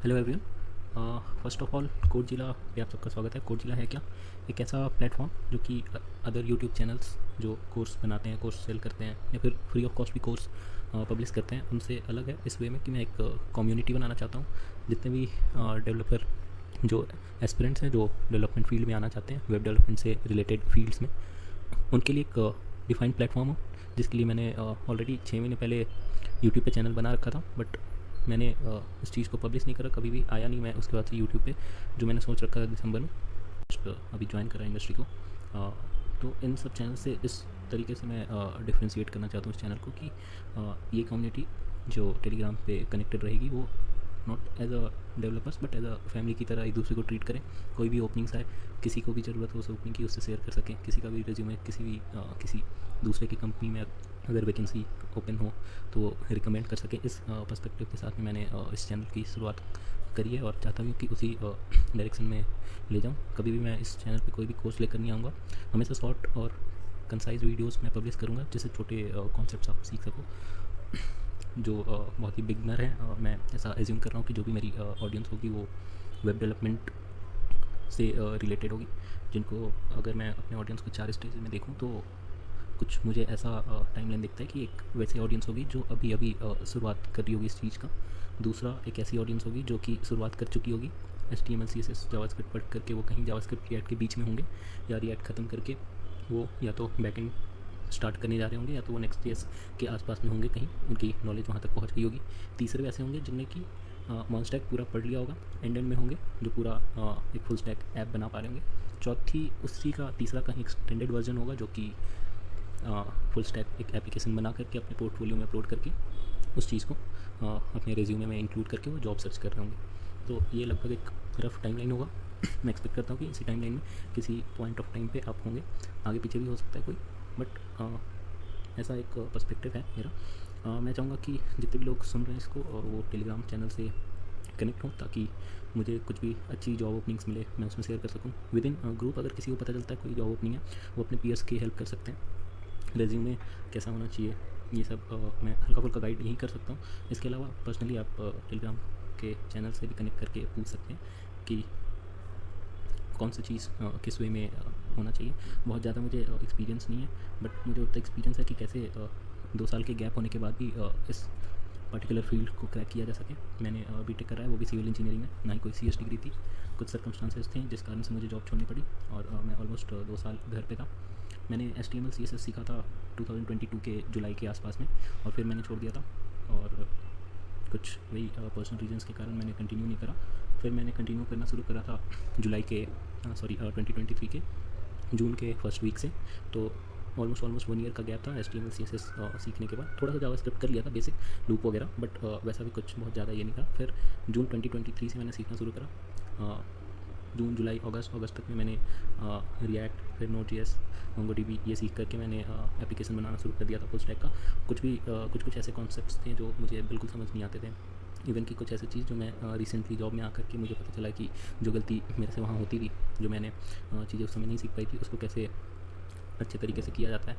Hello everyone. First of all code जिला पे आप सबका स्वागत है। कोड जिला है क्या? एक ऐसा प्लेटफॉर्म जो कि अदर यूट्यूब चैनल्स जो कोर्स बनाते हैं, कोर्स सेल करते हैं या फिर फ्री ऑफ कॉस्ट भी कोर्स पब्लिश करते हैं, उनसे अलग है इस वे में कि मैं एक कम्युनिटी बनाना चाहता हूँ। जितने भी डेवलपर जो एस्पिरेंट्स हैं, जो डेवलपमेंट फील्ड में आना चाहते हैं, वेब डेवलपमेंट से रिलेटेड फील्ड्स में, उनके लिए एक डिफाइंड प्लेटफॉर्म हो, जिसके लिए मैंने ऑलरेडी 6 महीने पहले यूट्यूब पे चैनल बना रखा था। बट मैंने इस चीज़ को पब्लिश नहीं करा, कभी भी आया नहीं मैं उसके बाद से यूट्यूब पे, जो मैंने सोच रखा था दिसंबर में। अभी ज्वाइन करा इंडस्ट्री को। तो इन सब चैनल से इस तरीके से मैं डिफ्रेंशिएट करना चाहता हूँ इस चैनल को कि ये कम्युनिटी जो टेलीग्राम पे कनेक्टेड रहेगी वो not as a developers but as a family की तरह एक दूसरे को ट्रीट करें। कोई भी ओपनिंग्स आए, किसी को भी ज़रूरत हो उस ओपनिंग की, उससे शेयर कर सकें। किसी का भी रिज्यूमे किसी दूसरे की कंपनी में अगर वैकेंसी ओपन हो तो रिकमेंड कर सकें। इस पर्सपेक्टिव के साथ में मैंने इस चैनल की शुरुआत करी है और चाहता हूँ कि उसी डायरेक्शन में ले जाऊँ। कभी भी मैं इस चैनल पे कोई भी कोर्स लेकर नहीं आऊँगा। हमेशा शॉर्ट और कंसाइज वीडियोस मैं पब्लिश करूँगा, जिससे छोटे कॉन्सेप्ट्स आप सीख सको। जो बहुत ही बिगनर है, मैं ऐसा एज्यूम कर रहा हूँ कि जो भी मेरी ऑडियंस होगी वो वेब डेवलपमेंट से रिलेटेड होगी। जिनको अगर मैं अपने ऑडियंस को 4 स्टेज में देखूँ तो कुछ मुझे ऐसा टाइमलाइन दिखता है कि एक वैसी ऑडियंस होगी जो अभी अभी शुरुआत कर रही होगी इस चीज़ का। दूसरा एक ऐसी ऑडियंस होगी जो कि शुरुआत कर चुकी होगी HTML CSS जावास्क्रिप्ट पढ़ करके, वो कहीं जावास्क्रिप्ट रिएक्ट के बीच में होंगे, या रिएक्ट ख़त्म करके वो या तो बैकएंड स्टार्ट करने जा रहे होंगे या तो वो नेक्स्ट.js के आसपास में होंगे, कहीं उनकी नॉलेज वहाँ तक पहुँच गई होगी। तीसरे वैसे होंगे जिनने कि मॉन्स्टैक पूरा पढ़ लिया होगा, एंड में होंगे जो पूरा एक फुल स्टैक ऐप बना पा रहे होंगे। चौथी उसी का तीसरा कहीं एक्सटेंडेड वर्जन होगा जो कि फुल स्टैक एक एप्लीकेशन बना करके अपने पोर्टफोलियो में अपलोड करके उस चीज़ को अपने रिज्यूमे में इंक्लूड करके वो जॉब सर्च कर रहे होंगे। तो ये लगभग एक रफ टाइमलाइन होगा। मैं एक्सपेक्ट करता हूँ कि इसी टाइमलाइन में किसी पॉइंट ऑफ टाइम पे आप होंगे, आगे पीछे भी हो सकता है कोई, बट ऐसा एक पर्सपेक्टिव है मेरा। मैं चाहूँगा कि जितने भी लोग सुन रहे हैं इसको वो टेलीग्राम चैनल से कनेक्ट हों, ताकि मुझे कुछ भी अच्छी जॉब ओपनिंग्स मिले, मैं उसमें शेयर कर सकूँ विद इन ग्रुप। अगर किसी को पता चलता है कोई जॉब ओपनिंग है, वो अपने पीयर्स की हेल्प कर सकते हैं। रेज्यूमे कैसा होना चाहिए, ये सब मैं हल्का फुल्का गाइड यही कर सकता हूँ। इसके अलावा पर्सनली आप टेलीग्राम के चैनल से भी कनेक्ट करके पूछ सकते हैं कि कौन सी चीज़ किस वे में होना चाहिए। बहुत ज़्यादा मुझे एक्सपीरियंस नहीं है, बट मुझे उतना एक्सपीरियंस है कि कैसे 2 साल के गैप होने के बाद भी इस पर्टिकुलर फील्ड को क्रैक किया जा सके। मैंने बीटेक करा है, वो भी सिविल इंजीनियरिंग में, ना ही कोई CS डिग्री थी। कुछ सर्कमस्टांसेस थे जिस कारण से मुझे जॉब छोड़नी पड़ी और मैं ऑलमोस्ट 2 साल घर पे था। मैंने HTML CSS सीखा था 2022 के जुलाई के आसपास में, और फिर मैंने छोड़ दिया था। और कुछ वही पर्सनल रीजंस के कारण मैंने कंटिन्यू नहीं करा। फिर मैंने कंटिन्यू करना शुरू करा था 2023 के जून के फर्स्ट वीक से। तो ऑलमोस्ट 1 ईयर का गैप था HTML CSS सीखने के बाद। थोड़ा सा जावास्क्रिप्ट कर लिया था, बेसिक लूप वगैरह, बट वैसा भी कुछ बहुत ज़्यादा ये नहीं था। फिर जून 2023 से मैंने सीखना शुरू करा। जून जुलाई अगस्त तक में मैंने रिएक्ट, फिर Node.js, MongoDB ये सीख करके मैंने एप्लीकेशन बनाना शुरू कर दिया था फुल स्टैक का। कुछ ऐसे कॉन्सेप्ट्स थे जो मुझे बिल्कुल समझ नहीं आते थे। इवन कि कुछ ऐसी चीज़ जो मैं रिसेंटली जॉब में आकर के मुझे पता चला कि जो गलती मेरे से वहाँ होती थी, जो मैंने चीज़ें उस समय नहीं सीख पाई थी, उसको कैसे अच्छे तरीके से किया जाता है।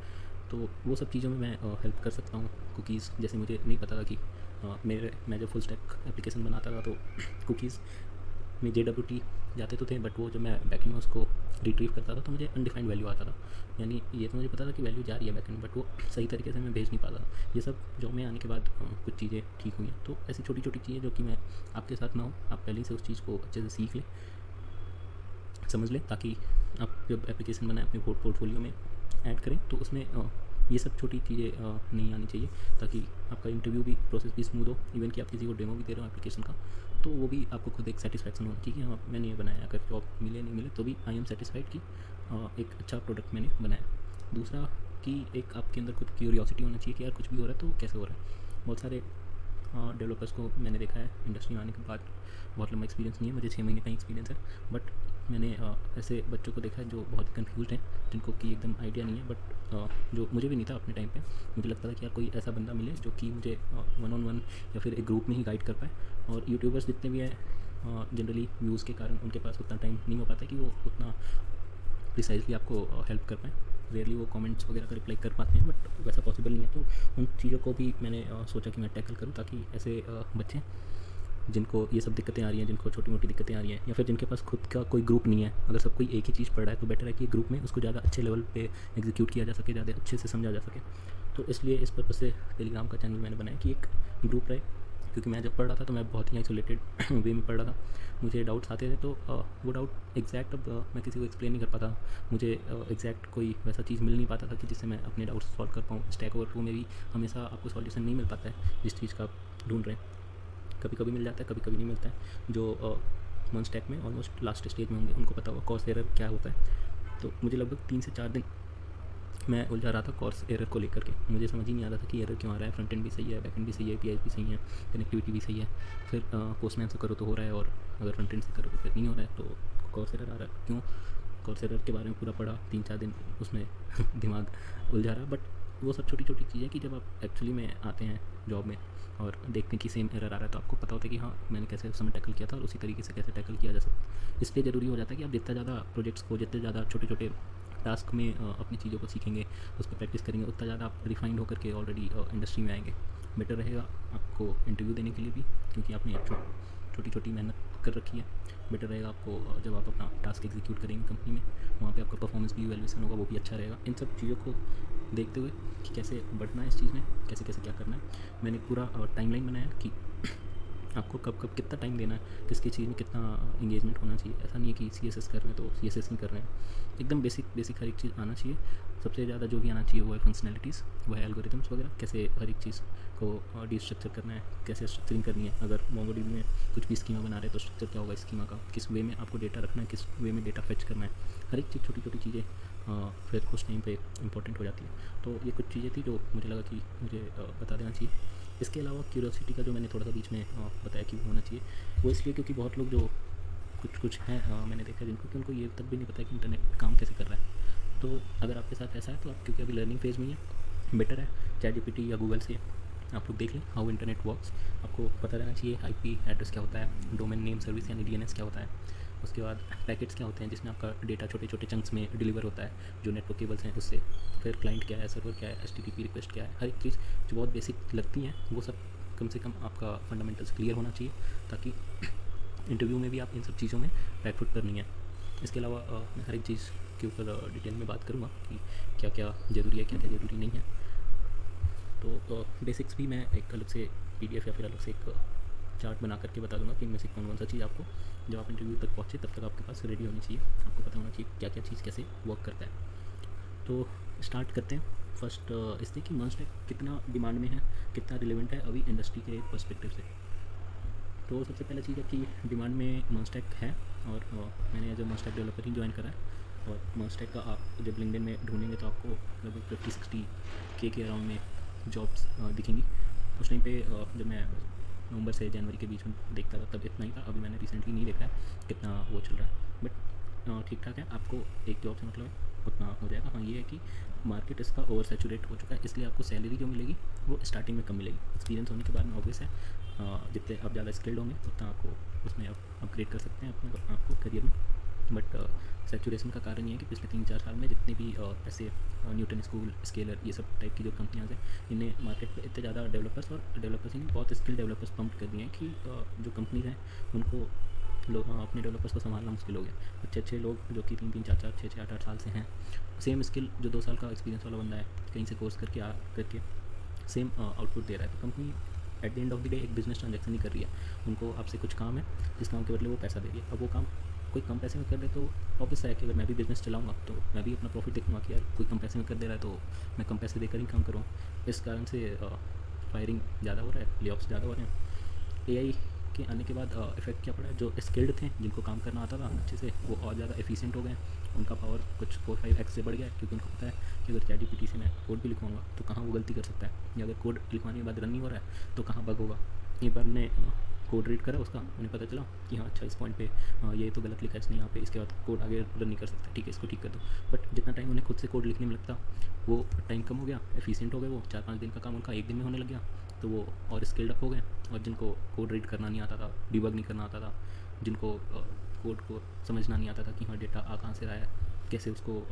तो वो सब चीज़ों में मैं हेल्प कर सकता हूँ। कुकीज़ जैसे मुझे नहीं पता था कि मैं जब फुल स्टैक एप्लीकेशन बनाता था तो कुकीज़ में JWT जाते तो थे, बट वो जब मैं बैकएंड में उसको रिट्रीव करता था तो मुझे अनडिफाइंड वैल्यू आता था। यानी ये तो मुझे पता था कि वैल्यू जा रही है बैकएंड, बट वो सही तरीके से मैं भेज नहीं पाता। ये सब जॉब में आने के बाद कुछ चीज़ें ठीक हुई हैं। तो ऐसी छोटी छोटी चीज़ें जो कि मैं आपके साथ ना हो, आप पहले से उस चीज़ को अच्छे से सीख लें, समझ लें, ताकि आप जब एप्लीकेशन बनाएं अपने पोर्टफोलियो में ऐड करें तो उसमें ये सब छोटी चीज़ें नहीं आनी चाहिए, ताकि आपका इंटरव्यू भी प्रोसेस भी स्मूथ हो। इवन कि आप किसी को डेमो भी दे रहे हो एप्लीकेशन का, तो वो भी आपको खुद एक सेटिस्फैक्शन होना चाहिए कि हाँ मैंने ये बनाया। अगर जॉब मिले नहीं मिले तो भी आई एम सेटिस्फाइड कि एक अच्छा प्रोडक्ट मैंने बनाया। दूसरा कि एक आपके अंदर खुद क्यूरियोसिटी होना चाहिए कि यार कुछ भी हो रहा है तो कैसे हो रहा है। बहुत सारे डेवलपर्स को मैंने देखा है इंडस्ट्री में आने के बाद, बहुत लंबा एक्सपीरियंस नहीं है, मुझे 6 महीने का एक्सपीरियंस है, बट मैंने ऐसे बच्चों को देखा है जो बहुत ही कन्फ्यूज़ हैं, जिनको कि एकदम आइडिया नहीं है। बट जो मुझे भी नहीं था अपने टाइम पे, मुझे लगता था कि यार कोई ऐसा बंदा मिले जो कि मुझे 1-on-1 या फिर एक ग्रुप में ही गाइड कर पाए। और यूट्यूबर्स जितने भी हैं जनरली व्यूज़ के कारण उनके पास उतना टाइम नहीं हो पाता कि वो उतना प्रिसाइजली आपको हेल्प कर पाएँ। रेयरली वो कमेंट्स वगैरह का रिप्लाई कर पाते हैं, बट वैसा पॉसिबल नहीं है। तो उन चीज़ों को भी मैंने सोचा कि मैं टैकल करूँ, ताकि ऐसे बच्चे जिनको ये सब दिक्कतें आ रही हैं, जिनको छोटी मोटी दिक्कतें आ रही हैं, या फिर जिनके पास खुद का कोई ग्रुप नहीं है, अगर सब कोई एक ही चीज़ पढ़ रहा है तो बेटर है कि ग्रुप में उसको ज़्यादा अच्छे लेवल पे एग्जीक्यूट किया जा सके, ज़्यादा अच्छे से समझा जा सके। तो इसलिए इस पर्पज़ से टेलीग्राम का चैनल मैंने बनाया कि एक ग्रुप रहे, क्योंकि मैं जब पढ़ रहा था तो मैं बहुत ही आइसोलेटेड वे में पढ़ रहा था। मुझे डाउट्स आते थे तो वो डाउट एग्जैक्ट अब मैं किसी को एक्सप्लेन नहीं कर पाता, मुझे एग्जैक्ट कोई वैसा चीज़ मिल नहीं पाता था कि जिससे मैं अपने डाउट्स सॉल्व कर पाऊँ। स्टैक ओवरफ्लो में भी हमेशा आपको सॉल्यूशन नहीं मिल पाता है जिस चीज़ का आप ढूंढ रहे हैं, कभी कभी मिल जाता है, कभी कभी नहीं मिलता है। जो मन स्टैक में ऑलमोस्ट लास्ट स्टेज में होंगे उनको पता होगा कॉर्स एरर क्या होता है। तो मुझे लगभग 3 से 4 दिन मैं उलझा रहा था कॉर्स एरर को लेकर के। मुझे समझ ही नहीं आ रहा था कि एरर क्यों आ रहा है, फ्रंट एंड भी सही है, बैक एंड भी सही है, API भी सही है, कनेक्टिविटी भी सही है, फिर पोस्टमैन से करो तो हो रहा है, और अगर फ्रंट एंड से करो तो फिर नहीं हो रहा है, तो कॉर्स एरर आ रहा है क्यों। कॉर्स एरर के बारे में पूरा पढ़ा, 3-4 दिन उसमें दिमाग उलझा रहा। बट वो सब छोटी छोटी चीज़ें कि जब आप एक्चुअली में आते हैं जॉब में और देखते हैं कि सेम एरर आ रहा है तो आपको पता होता है कि हाँ मैंने कैसे उस समय टैकल किया था और उसी तरीके से कैसे टैकल किया जा सकता है। इसलिए ज़रूरी हो जाता है कि आप जितना ज़्यादा प्रोजेक्ट्स को, जितने ज़्यादा छोटे छोटे टास्क में अपनी चीज़ों को सीखेंगे, उस पर प्रैक्टिस करेंगे, उतना ज़्यादा आप रिफाइंड होकर के ऑलरेडी इंडस्ट्री में आएंगे। बेटर रहेगा आपको इंटरव्यू देने के लिए भी, क्योंकि आपने छोटी छोटी मेहनत कर रखी है। बेटर रहेगा आपको जब आप अपना टास्क एग्जीक्यूट करेंगे कंपनी में, वहाँ पे आपका परफॉर्मेंस भी इवैल्यूएशन होगा, वो भी अच्छा रहेगा। इन सब चीज़ों को देखते हुए कि कैसे बढ़ना है इस चीज़ में, कैसे कैसे क्या करना है, मैंने पूरा टाइमलाइन बनाया कि आपको कब कब कितना टाइम देना है, किसकी चीज़ में कितना इंगेजमेंट होना चाहिए। ऐसा नहीं है कि CSS कर रहे हैं तो CSS नहीं कर रहे हैं, एकदम बेसिक हर एक चीज़ आना चाहिए। सबसे ज़्यादा जो भी आना चाहिए वो है फंक्शनैलिटीज़, वो है एल्गोरिथम्स वगैरह, कैसे हर एक चीज़ को डिस्ट्रक्चर करना है, कैसे स्ट्रक्चरिंग करनी है। अगर MongoDB में कुछ भी स्कीमा बना रहे हैं तो स्ट्रक्चर क्या होगा स्कीमा का, किस वे में आपको डेटा रखना है, किस वे में डेटा फेच करना है, हर एक चीज़ छोटी छोटी चीज़ें फिर उस टाइम पे इंपॉर्टेंट हो जाती है। तो ये कुछ चीज़ें थी जो मुझे लगा कि मुझे बता देना चाहिए। इसके अलावा क्यूरियोसिटी का जो मैंने थोड़ा सा बीच में बताया कि होना चाहिए, वो इसलिए क्योंकि बहुत लोग जो कुछ हैं मैंने देखा जिनको कि उनको ये तक भी नहीं पता कि इंटरनेट काम कैसे कर रहा है। तो अगर आपके साथ ऐसा है तो आप, क्योंकि अभी लर्निंग फेज़ में ही है, बेटर है ChatGPT या गूगल से आप लोग देख लें हाउ इंटरनेट वर्क्स। आपको पता रहना चाहिए IP एड्रेस क्या होता है, डोमेन नेम सर्विस यानी DNS क्या होता है, उसके बाद पैकेट्स क्या होते हैं जिसमें आपका डेटा छोटे छोटे चंक्स में डिलीवर होता है जो नेटवर्क केबल्स हैं उससे, फिर क्लाइंट क्या है, सर्वर क्या है, HTTP रिक्वेस्ट क्या है, हर एक चीज़ जो बहुत बेसिक लगती हैं वो सब कम से कम आपका फंडामेंटल्स क्लियर होना चाहिए, ताकि इंटरव्यू में भी आप इन सब चीज़ों में बैकफुट पर नहीं है। इसके अलावा मैं हर एक चीज़ के ऊपर डिटेल में बात करूँगा कि क्या क्या ज़रूरी है, क्या क्या ज़रूरी नहीं है। तो बेसिक्स भी मैं एक अलग से PDF या फिर अलग से एक चार्ट बना करके बता दूंगा कि इनमें से कौन कौन सा चीज़ आपको जब आप इंटरव्यू तक पहुँचे तब तक आपके पास रेडी होनी चाहिए, आपको पता होना चाहिए क्या क्या चीज़ कैसे वर्क करता है। तो स्टार्ट करते हैं फर्स्ट इससे कि मर्ज कितना डिमांड में है, कितना रिलेवेंट है अभी इंडस्ट्री के पर्सपेक्टिव से। तो सबसे पहला चीज़ है कि डिमांड में मर्ज है, और मैंने एज ए मर्ज डेवलपर ही ज्वाइन करा है। और मर्ज का आप जब लिंक्डइन में ढूंढेंगे तो आपको लगभग 50-60 के अराउंड में जॉब्स दिखेंगी। उस टाइम पे जब मैं नवंबर से जनवरी के बीच में देखता था तब इतना ही था, अभी मैंने रिसेंटली नहीं देखा है कितना वो चल रहा है, बट ठीक ठाक है। आपको एक जॉब से मतलब उतना हो जाएगा। हाँ ये है कि मार्केट इसका ओवर सैचुरेट हो चुका है, इसलिए आपको सैलरी जो मिलेगी वो स्टार्टिंग में कम मिलेगी। एक्सपीरियंस होने के बाद में ऑब्वियस है जितने आप ज़्यादा स्किल्ड होंगे उतना आपको उसमें आप अपग्रेड कर सकते हैं अपने आपको करियर में। बट सैचुरेशन का कारण ये है कि पिछले 3-4 साल में जितने भी ऐसे न्यूटन स्कूल, स्केलर, ये सब टाइप की जो कंपनियाँ हैं इन्हें मार्केट पे इतने ज़्यादा डेवलपर्स ही बहुत स्किल डेवलपर्स पंप कर दिए हैं कि जो कंपनीज हैं उनको लोग अपने डेवलपर्स को संभालना मुश्किल हो गया। अच्छे लोग जो कि 3-3, 4-4, 6-6, 8-8 साल से हैं, सेम स्किल जो 2 साल का एक्सपीरियंस वाला बंदा है कहीं से कोर्स करके सेम आउटपुट दे रहा है। तो company at the end of the day एक बिजनेस ट्रांजैक्शन ही कर रही है, उनको आपसे कुछ काम है जिस काम के बदले वो पैसा दे रही है। अब वो काम कोई कम पैसे में कर दे तो ऑब्वियस है कि अगर मैं भी बिजनेस चलाऊंगा तो मैं भी अपना प्रॉफिट देखूंगा कि यार कोई कम पैसे में कर दे रहा है तो मैं कम पैसे देकर ही काम करूँ। इस कारण से फायरिंग ज़्यादा हो रहा है, ले ऑफ्स ज़्यादा हो रहे हैं। AI के आने के बाद इफेक्ट क्या पड़ा है, जो स्किल्ड थे जिनको काम करना आता था अच्छे से वो और ज़्यादा एफिशिएंट हो गए, उनका पावर कुछ 4-5x से बढ़ गया है, क्योंकि उनको पता है कि अगर ChatGPT से मैं कोड भी लिखवाऊंगा तो कहाँ वो गलती कर सकता है, या अगर कोड लिखवाने के बाद रन नहीं हो रहा है तो कहाँ बग होगा। एक बार मैंने कोड रीड करा उसका, उन्हें पता चला कि हाँ अच्छा इस पॉइंट पे ये तो गलत लिखा है इसने यहाँ पे, इसके बाद कोड आगे रन नहीं कर सकता, ठीक है इसको ठीक कर दो। बट जितना टाइम उन्हें खुद से कोड लिखने में लगता वो टाइम कम हो गया, एफिशिएंट हो गए, वो 4-5 दिन का काम उनका 1 दिन में होने लग गया, तो वो और स्किल्ड अप हो गए। और जिनको कोड रीड करना नहीं आता था, डिबग नहीं करना आता था, जिनको कोड को समझना नहीं आता था कि हाँ डेटा आ कहाँ से रहा है, कैसे उसको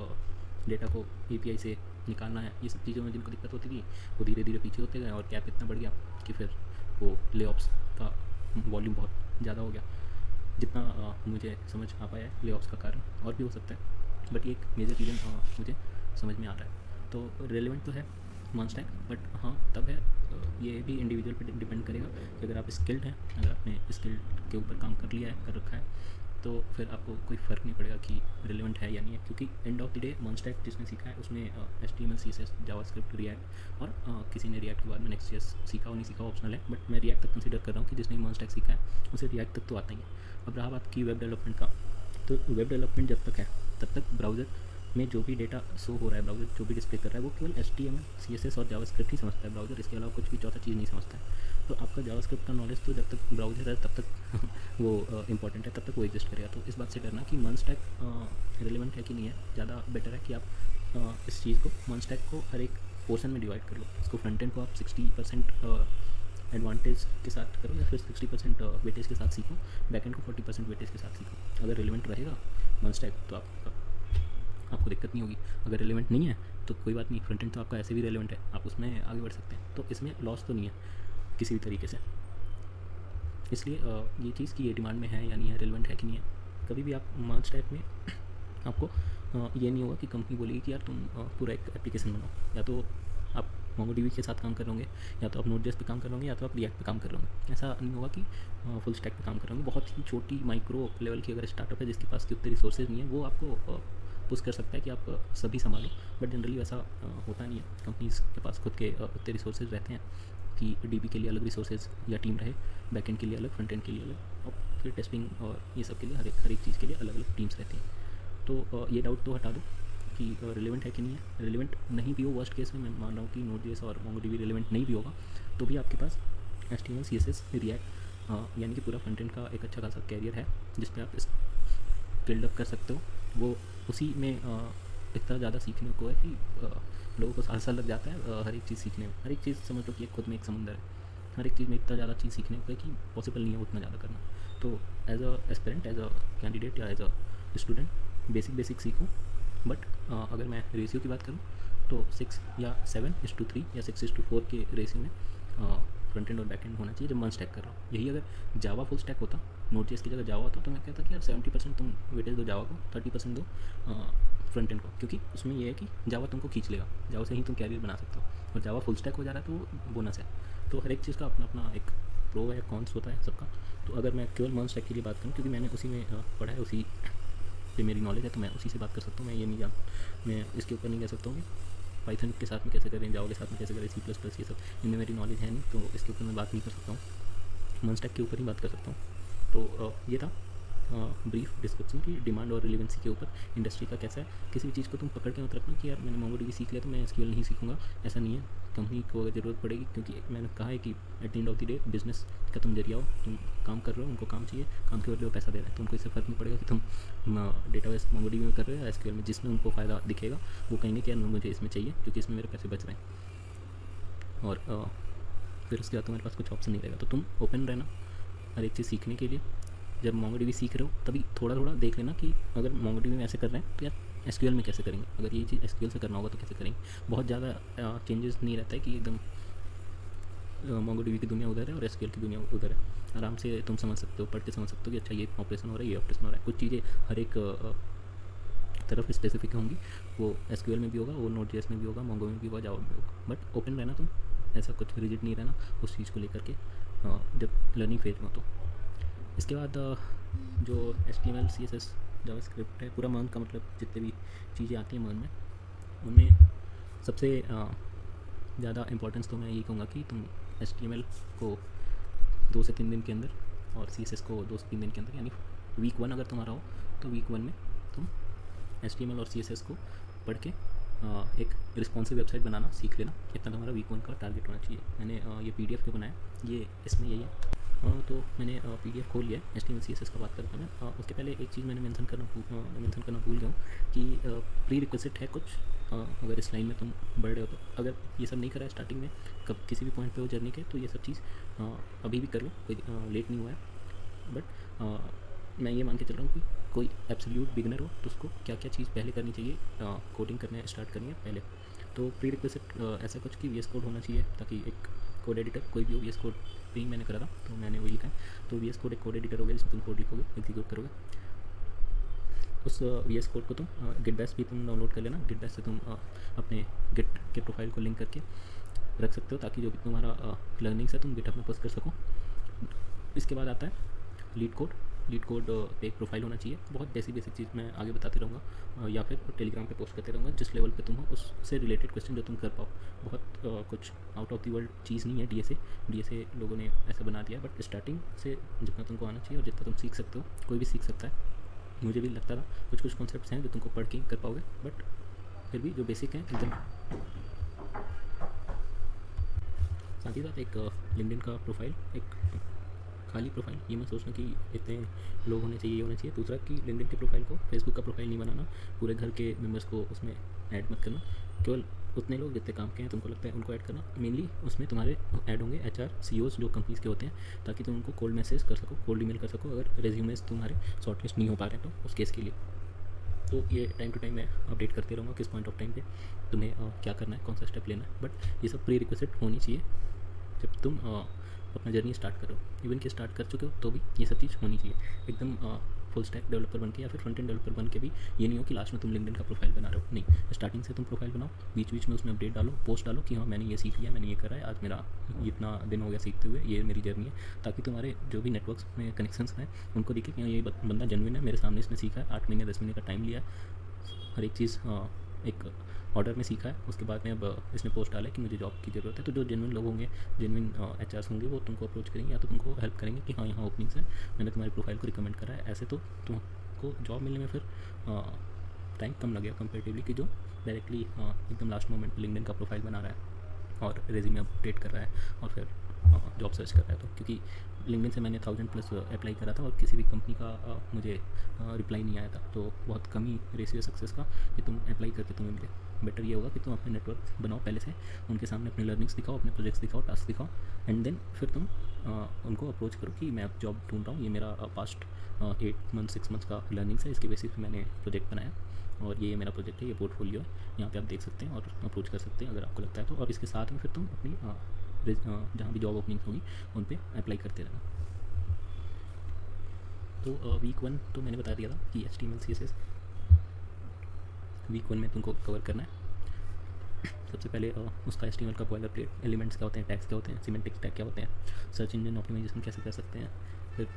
डेटा को API से निकालना है, ये सब चीज़ों में जिनको दिक्कत होती थी वो धीरे धीरे पीछे होते गए और गैप इतना बढ़ गया कि फिर वो ले ऑफ्स का वॉल्यूम बहुत ज़्यादा हो गया, जितना मुझे समझ आ पाया है ले-ऑफ्स का कारण और भी हो सकता है, बट ये एक मेजर रीज़न मुझे समझ में आ रहा है। तो रेलेवेंट तो है मॉन्स्टैक, बट हाँ तब है ये भी इंडिविजुअल पे डिपेंड करेगा कि अगर आप स्किल्ड हैं, अगर आपने स्किल के ऊपर काम कर लिया है, कर रखा है, तो फिर आपको कोई फ़र्क नहीं पड़ेगा कि रिलेवेंट है या नहीं है, क्योंकि एंड ऑफ द डे मॉन्स्टैक जिसने सीखा है उसमें HTML CSS जावास्क्रिप्ट रिएक्ट और किसी ने रिएक्ट के बाद में Next.js सीखा और नहीं सीखा ऑप्शनल है, बट मैं रिएक्ट तक कंसीडर कर रहा हूँ कि जिसने मॉन्स्टैक सीखा है उसे रिएक्ट तक तो आता ही है। अब रहा बात की वेब डेवलपमेंट का, तो वेब डेवलपमेंट जब तक है तब तक ब्राउज़र में जो भी डेटा शो हो रहा है, ब्राउज़र जो भी डिस्प्ले कर रहा है, वो केवल HTML CSS और जावास्क्रिप्ट ही समझता है ब्राउज़र, इसके अलावा कुछ भी चौथा चीज़ नहीं समझता है। तो आपका जावास्क्रिप्ट का नॉलेज तो जब तक ब्राउज़र है तब तक वो इंपॉर्टेंट है, तब तक वो एग्जिस्ट करेगा। तो इस बात से डरना कि मॉन्स्टैक रिलेवेंट है कि नहीं है, ज़्यादा बेटर है कि आप इस चीज़ को मॉन्स्टैक को हर एक पोर्शन में डिवाइड कर लो। इसको फ्रंट एंड को आप 60% एडवांटेज के साथ करो या फिर 60% वेटेज के साथ सीखो, बैक एंड को 40% वेटेज के साथ सीखो। अगर रिलेवेंट रहेगा मॉन्स्टैक तो आपको दिक्कत नहीं होगी, अगर रिलेवेंट नहीं है तो कोई बात नहीं, फ्रंट एंड तो आपका ऐसे भी रिलेवेंट है, आप उसमें आगे बढ़ सकते हैं। तो इसमें लॉस तो नहीं है किसी भी तरीके से। इसलिए ये चीज़ कि ये डिमांड में है या नहीं है, रिलेवेंट है कि नहीं है, कभी भी आप मॉन्स्टैक में आपको ये नहीं होगा कि कंपनी बोलेगी कि यार तुम पूरा एक एप्लीकेशन बनाओ, या तो आप MongoDB के साथ काम कर रहोगे, या तो आप Node.js पे काम कर रहोगे, या तो आप React पे काम कर रहोगे। ऐसा नहीं होगा कि फुल स्टैक पे काम कर रहोगे। बहुत ही छोटी माइक्रो लेवल की अगर स्टार्टअप है जिसके पास के उतने रिसोर्सेज नहीं है, वो आपको पुश कर सकता है कि आप सभी संभालो, बट जनरली वैसा होता नहीं है। कंपनीज़ के पास खुद के उतने रिसोर्सेज रहते हैं कि DB के लिए अलग रिसोर्सेज या टीम रहे, बैक एंड के लिए अलग, फ्रंट एंड के लिए अलग, और फिर टेस्टिंग और ये सब के लिए हर एक चीज़ के लिए अलग अलग टीम्स रहती हैं। तो ये डाउट तो हटा दो कि रिलेवेंट है कि नहीं है। रिलेवेंट नहीं भी हो, वर्स्ट केस में मैं मान रहा हूँ कि Node.js और MongoDB रिलेवेंट नहीं भी होगा, तो भी आपके पास HTML CSS React यानी कि पूरा फ्रंट एंड का एक अच्छा खासा कैरियर है जिस पे आप स्किल्ड अप कर सकते हो। वो उसी में इतना ज़्यादा सीखने को है कि लोगों को साल लग जाता है हर एक चीज़ सीखने में। हर एक चीज़ समझ लो कि खुद में एक समुंदर है, हर एक चीज़ में इतना ज़्यादा चीज़ सीखने को है कि पॉसिबल नहीं है उतना ज़्यादा करना। तो as a aspirant, as a candidate या एज अ स्टूडेंट बेसिक सीखो, बट अगर मैं रेशियो की बात करूँ तो 6 या 7:3 या 6:4 के रेशियो में फ्रंट एंड और बैक एंड होना चाहिए जब मैं स्टैक कर रहा हूँ। यही अगर जावा फुल स्टैक होता, Node.js की जगह जावा होता, तो मैं कहता कि यार 70% तुम वेटेज दो जावा को, 30% दो फ्रंट एंड को, क्योंकि उसमें ये है कि जावा तुमको खींच लेगा, जावा से ही तुम कैरियर बना सकते हो, और जावा फुल स्टैक हो जा रहा है तो वो बोनस है। तो हर एक चीज़ का अपना अपना एक प्रो है, कॉन्स होता है सबका। तो अगर मैं केवल मॉन स्टैक के लिए बात करूँ, क्योंकि मैंने उसी में पढ़ा है, उसी पे मेरी नॉलेज है, तो मैं उसी से बात कर सकता हूँ। मैं ये नहीं मैं इसके ऊपर नहीं कह सकता हूँ कि पाइथन के साथ में कैसे करें, जावा के साथ में कैसे करें, C++ ये सब इनमें मेरी नॉलेज है नहीं, तो इसके ऊपर मैं बात नहीं कर सकता हूँ। मॉन स्टैक के ऊपर ही बात कर सकता हूँ। तो ये था ब्रीफ डिस्क्रिप्शन की डिमांड और रिलेवेंसी के ऊपर इंडस्ट्री का कैसा है। किसी भी चीज़ को तुम पकड़ के मत रखना कि यार मैंने MongoDB सीख लिया तो मैं SQL नहीं सीखूंगा, ऐसा नहीं है। कंपनी को अगर ज़रूरत पड़ेगी, क्योंकि मैंने कहा है कि at the end of the day business का तुम जरिया हो, तुम काम कर रहे हो, उनको काम चाहिए, काम के बदले वो पैसा दे रहे हैं, तो उनको इससे फ़र्क नहीं पड़ेगा कि तुम डेटाबेस MongoDB में कर रहे हो या SQL में। जिसमें उनको फ़ायदा दिखेगा वो कहेंगे कि यार मुझे इसमें चाहिए क्योंकि इसमें मेरे पैसे बच रहे हैं। और फिर उसके बाद तुम्हारे पास कुछ ऑप्शन नहीं रहेगा। तो तुम ओपन रहना हर एक चीज़ सीखने के लिए। जब MongoDB सीख रहे हो तभी थोड़ा थोड़ा देख लेना कि अगर MongoDB में ऐसे कर रहे हैं तो यार SQL में कैसे करेंगे, अगर ये चीज़ SQL से करना होगा तो कैसे करेंगे। बहुत ज़्यादा चेंजेस नहीं रहता है कि एकदम MongoDB की दुनिया उधर है और SQL की दुनिया उधर है। आराम से तुम समझ सकते हो, पढ़ के समझ सकते हो कि अच्छा ये ऑपरेशन हो रहा है, ये ऑपरेशन हो रहा है। कुछ चीज़ें हर एक तरफ स्पेसिफिक होंगी, वो SQL में भी होगा, वो Node.js में भी होगा, Mongo में भी होगा, जावा में भी होगा। बट ओपन रहना तुम, ऐसा कुछ रिजिड नहीं रहना उस चीज़ को लेकर के जब लर्निंग फेज में हो। तो इसके बाद जो HTML CSS जावास्क्रिप्ट है, पूरा मर्न का मतलब जितने भी चीज़ें आती हैं मर्न में, उनमें सबसे ज़्यादा इम्पोर्टेंस तो मैं यही कहूँगा कि तुम HTML को 2 से 3 दिन के अंदर और CSS को 2 से 3 दिन के अंदर, यानी वीक 1 अगर तुम्हारा हो तो वीक 1 में तुम HTML और CSS को पढ़ के एक रिस्पॉन्सिव वेबसाइट बनाना सीख लेना। इतना तुम्हारा वीक 1 का टारगेट होना चाहिए। मैंने ये PDF क्यों बनाया, ये इसमें यही है। तो मैंने PDF खोल लिया है। HTML CSS का बात करता हूँ मैं। उसके पहले एक चीज़ मैंने मेंशन करना भूल गया हूँ कि प्री रिक्विजिट है कुछ, अगर इस लाइन में तुम बढ़ रहे हो तो। अगर ये सब नहीं करा है स्टार्टिंग में, कब किसी भी पॉइंट पे हो जर्नी के, तो ये सब चीज़ अभी भी कर लो, कोई लेट नहीं हुआ है। बट मैं ये मान के चल रहा हूँ कि कोई एब्सोल्यूट बिगनर हो तो उसको क्या क्या चीज़ पहले करनी चाहिए, कोडिंग करने स्टार्ट करनी है पहले। तो प्री रिक्विजिट ऐसा कुछ कि VS कोड होना चाहिए, ताकि एक कोड एडिटर कोई भी हो, VS कोड पे ही मैंने करा था तो मैंने वही लिखा है। तो VS कोड एक कोड एडिटर हो गया जिसमें तुम कोड लिखोगे, एग्जीक्यूट करोगे। उस VS कोड को तुम गिट बैश भी तुम डाउनलोड कर लेना। गिट बैश से तुम अपने गिट के प्रोफाइल को लिंक करके रख सकते हो ताकि जो भी तुम्हारा लर्निंग्स है तुम गिटहब में पोस्ट कर सको। इसके बाद आता है लीड कोड। लीड कोड पे एक प्रोफाइल होना चाहिए। बहुत बेसिक चीज़ मैं आगे बताते रहूँगा या फिर टेलीग्राम पे पोस्ट करते रहूँगा। जिस लेवल पे तुम हो उससे रिलेटेड क्वेश्चन जो तुम कर पाओ। बहुत कुछ आउट ऑफ द वर्ल्ड चीज़ नहीं है डीएसए लोगों ने ऐसा बना दिया है, बट स्टार्टिंग से जितना तुमको आना चाहिए और जितना तुम सीख सकते हो, कोई भी सीख सकता है। मुझे भी लगता था कुछ कॉन्सेप्ट्स हैं जो तुमको पढ़ के कर पाओगे, बट फिर भी जो बेसिक हैं एकदम। साथ ही साथ एक लिंक्डइन का प्रोफाइल, एक खाली प्रोफाइल, ये मत सोचना कि इतने लोग होने चाहिए, ये होना चाहिए। दूसरा कि लिंक्डइन के प्रोफाइल को फेसबुक का प्रोफाइल नहीं बनाना, पूरे घर के मेम्बर्स को उसमें ऐड मत करना। केवल उतने लोग जितने काम के हैं तुमको लगता है उनको ऐड करना। मेनली उसमें तुम्हारे ऐड होंगे HR CEOs जो कंपनीज़ के होते हैं, ताकि तुम उनको कोल्ड मैसेज कर सको, कोल्ड ईमेल कर सको अगर रेज्यूमेस तुम्हारे शॉर्टलिस्ट नहीं हो पा रहे हैं तो उस केस के लिए। तो ये टाइम टू टाइम मैं अपडेट करते रहूँगा किस पॉइंट ऑफ टाइम पे तुम्हें क्या करना है, कौन सा स्टेप लेना है। बट ये सब प्री रिक्वेस्ट होनी चाहिए जब तुम अपना जर्नी स्टार्ट करो। इवन कि स्टार्ट कर चुके हो तो भी ये सब चीज़ होनी चाहिए। एकदम फुल स्टैक डेवलपर बन के या फिर फ्रंट एंड डेवलपर बन के भी ये नहीं हो कि लास्ट में तुम लिंक्डइन का प्रोफाइल बना रहे हो। नहीं, स्टार्टिंग से तुम प्रोफाइल बनाओ, बीच बीच में उसमें अपडेट डालो, पोस्ट डालो कि हाँ मैंने ये सीख लिया, मैंने ये करा है, आज मेरा इतना दिन हो गया सीखते हुए, ये मेरी जर्नी है। ताकि तुम्हारे जो भी नेटवर्क्स में कनेक्शंस हैं उनको दिखे कि हाँ ये बंदा जेन्युइन है, मेरे सामने इसने सीखा है, 8 महीने 10 महीने का टाइम लिया है, हर एक चीज़ एक ऑर्डर में सीखा है। उसके बाद में अब इसने पोस्ट डाला है कि मुझे जॉब की ज़रूरत है। तो जो जेन्युइन लोग होंगे, जेन्युइन HRs होंगे, वो तुमको अप्रोच करेंगे या तो तुमको हेल्प करेंगे कि हाँ यहाँ ओपनिंग्स है, मैंने तुम्हारी प्रोफाइल को रिकमेंड करा है। ऐसे तो तुमको जॉब मिलने में फिर टाइम कम लगेगा कंपेरेटिवली कि जो डायरेक्टली एकदम लास्ट मोमेंट पर लिंक्डइन का प्रोफाइल बना रहा है और रेज्यूमे अपडेट कर रहा है और फिर जॉब सर्च कर रहा है। तो क्योंकि लिंक्डइन से मैंने 1000+ अप्लाई करा था और किसी भी कंपनी का मुझे रिप्लाई नहीं आया था। तो बहुत कम ही रेशियो सक्सेस का कि तुम अप्लाई करके तुम्हें मिले। बेटर ये होगा कि तुम अपने नेटवर्क बनाओ पहले से, उनके सामने अपने लर्निंग्स दिखाओ, अपने प्रोजेक्ट्स दिखाओ, टास्क दिखाओ, एंड देन फिर तुम उनको अप्रोच करो कि मैं अब जॉब ढूंढ रहा हूँ, ये मेरा पास्ट 8 मंथ 6 मंथ्स का लर्निंग्स है, इसके बेसिस पे मैंने प्रोजेक्ट बनाया और ये मेरा प्रोजेक्ट है, ये पोर्टफोलियो है, यहाँ पे आप देख सकते हैं और अप्रोच कर सकते हैं अगर आपको लगता है तो। और इसके साथ में फिर तुम अपनी जहाँ भी जॉब ओपनिंग्स होगी उन पर अप्लाई करते रहना। तो वीक 1 तो मैंने बता दिया था कि HTML CSS वीक 1 में तुमको कवर करना है। सबसे पहले उसका HTML का बॉयलर प्लेट, एलिमेंट्स क्या होते हैं, टैग्स क्या होते हैं, सिमेंटिक्स टैग क्या होते हैं, सर्च इंजन ऑप्टिमाइजेशन कैसे कर सकते हैं, फिर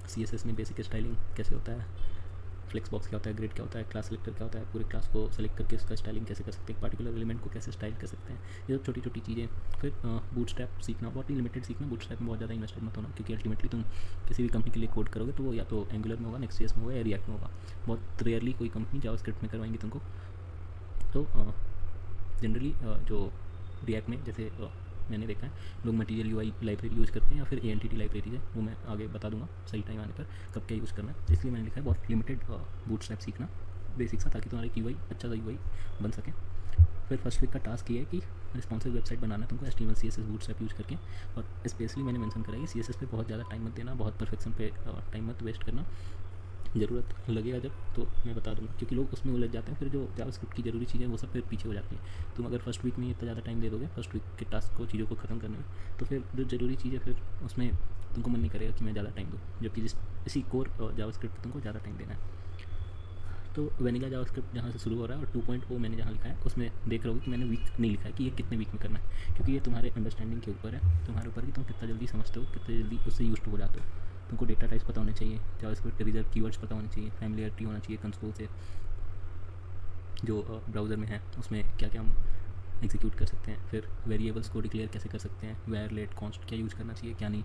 CSS में बेसिक स्टाइलिंग कैसे होता है, फ्लेक्स बॉक्स क्या होता है, ग्रिड क्या होता है, क्लास सेलेक्टर क्या होता है, पूरे क्लास को सेलेक्ट करके उसका स्टाइलिंग कैसे कर सकते हैं, पार्टिकुलर एलिमेंट को कैसे स्टाइल कर सकते हैं, ये सब छोटी छोटी चीज़ें। फिर बूटस्ट्रैप सीखना, बहुत ही लिमिटेड सीखना, बूटस्ट्रैप में बहुत ज़्यादा इन्वेस्टेड मत होना, क्योंकि अल्टीमेटली तुम किसी भी कंपनी के लिए कोड करोगे तो वो या तो एंगुलर में होगा, नेक्स्ट.js में होगा या रिएक्ट में होगा। बहुत रेयरली कोई कंपनी जावास्क्रिप्ट में करवाएंगी तुमको। तो जनरली जो रिएक्ट में जैसे मैंने देखा है लोग मटीरियल UI लाइब्रेरी यूज़ करते हैं या फिर ANTT लाइब्रेरी है, वो मैं आगे बता दूंगा सही टाइम आने पर कब क्या यूज़ करना है। इसलिए मैंने लिखा है बहुत लिमिटेड बूटस्ट्रैप सीखना, बेसिक सा, ताकि तुम्हारे UI अच्छा सा UI बन सके। फिर फर्स्ट वीक का टास्क ये है कि रिस्पॉन्सिव वेबसाइट बनाना है तुमको HTML CSS बूटस्ट्रैप यूज़ करके। और स्पेशली मैंने मेंशन करा है कि CSS पे बहुत ज़्यादा टाइम मत देना, बहुत परफेक्शन पे टाइम मत वेस्ट करना। ज़रूरत लगेगा जब तो मैं बता दूँगा, क्योंकि लोग उसमें उलझ जाते हैं, फिर जो जावास्क्रिप्ट की ज़रूरी चीज़ें वो सब फिर पीछे हो जाती हैं। तुम अगर फर्स्ट वीक में इतना ज़्यादा टाइम दे दोगे फर्स्ट वीक के टास्क को, चीज़ों को ख़त्म करने में, तो फिर जो ज़रूरी चीज़ है फिर उसमें तुमको मन नहीं करेगा कि मैं ज़्यादा टाइम दूँ, जबकि इसी कोर जावास्क्रिप्ट तुमको ज़्यादा टाइम देना है। तो वेनिला जावास्क्रिप्ट जहाँ से शुरू हो रहा है और 2.0 मैंने जहाँ लिखा है उसमें देख रहे हो कि मैंने वीक नहीं लिखा है कि ये कितने वीक में करना है, क्योंकि ये तुम्हारे अंडरस्टैंडिंग के ऊपर है, तुम्हारे ऊपर कि तुम कितना जल्दी समझते हो, कितने जल्दी उससे यूज्ड हो जाते हो। तुमको डेटा टाइप्स पता होने चाहिए, जावास्क्रिप्ट के रिजर्व कीवर्ड्स पता होने चाहिए, फैमिलियरिटी होना चाहिए कंसोल से, जो ब्राउज़र में है उसमें क्या क्या हम एग्जीक्यूट कर सकते हैं, फिर वेरिएबल्स को डिक्लेयर कैसे कर सकते हैं, वेयर लेट कॉन्स्ट क्या यूज़ करना चाहिए, क्या नहीं,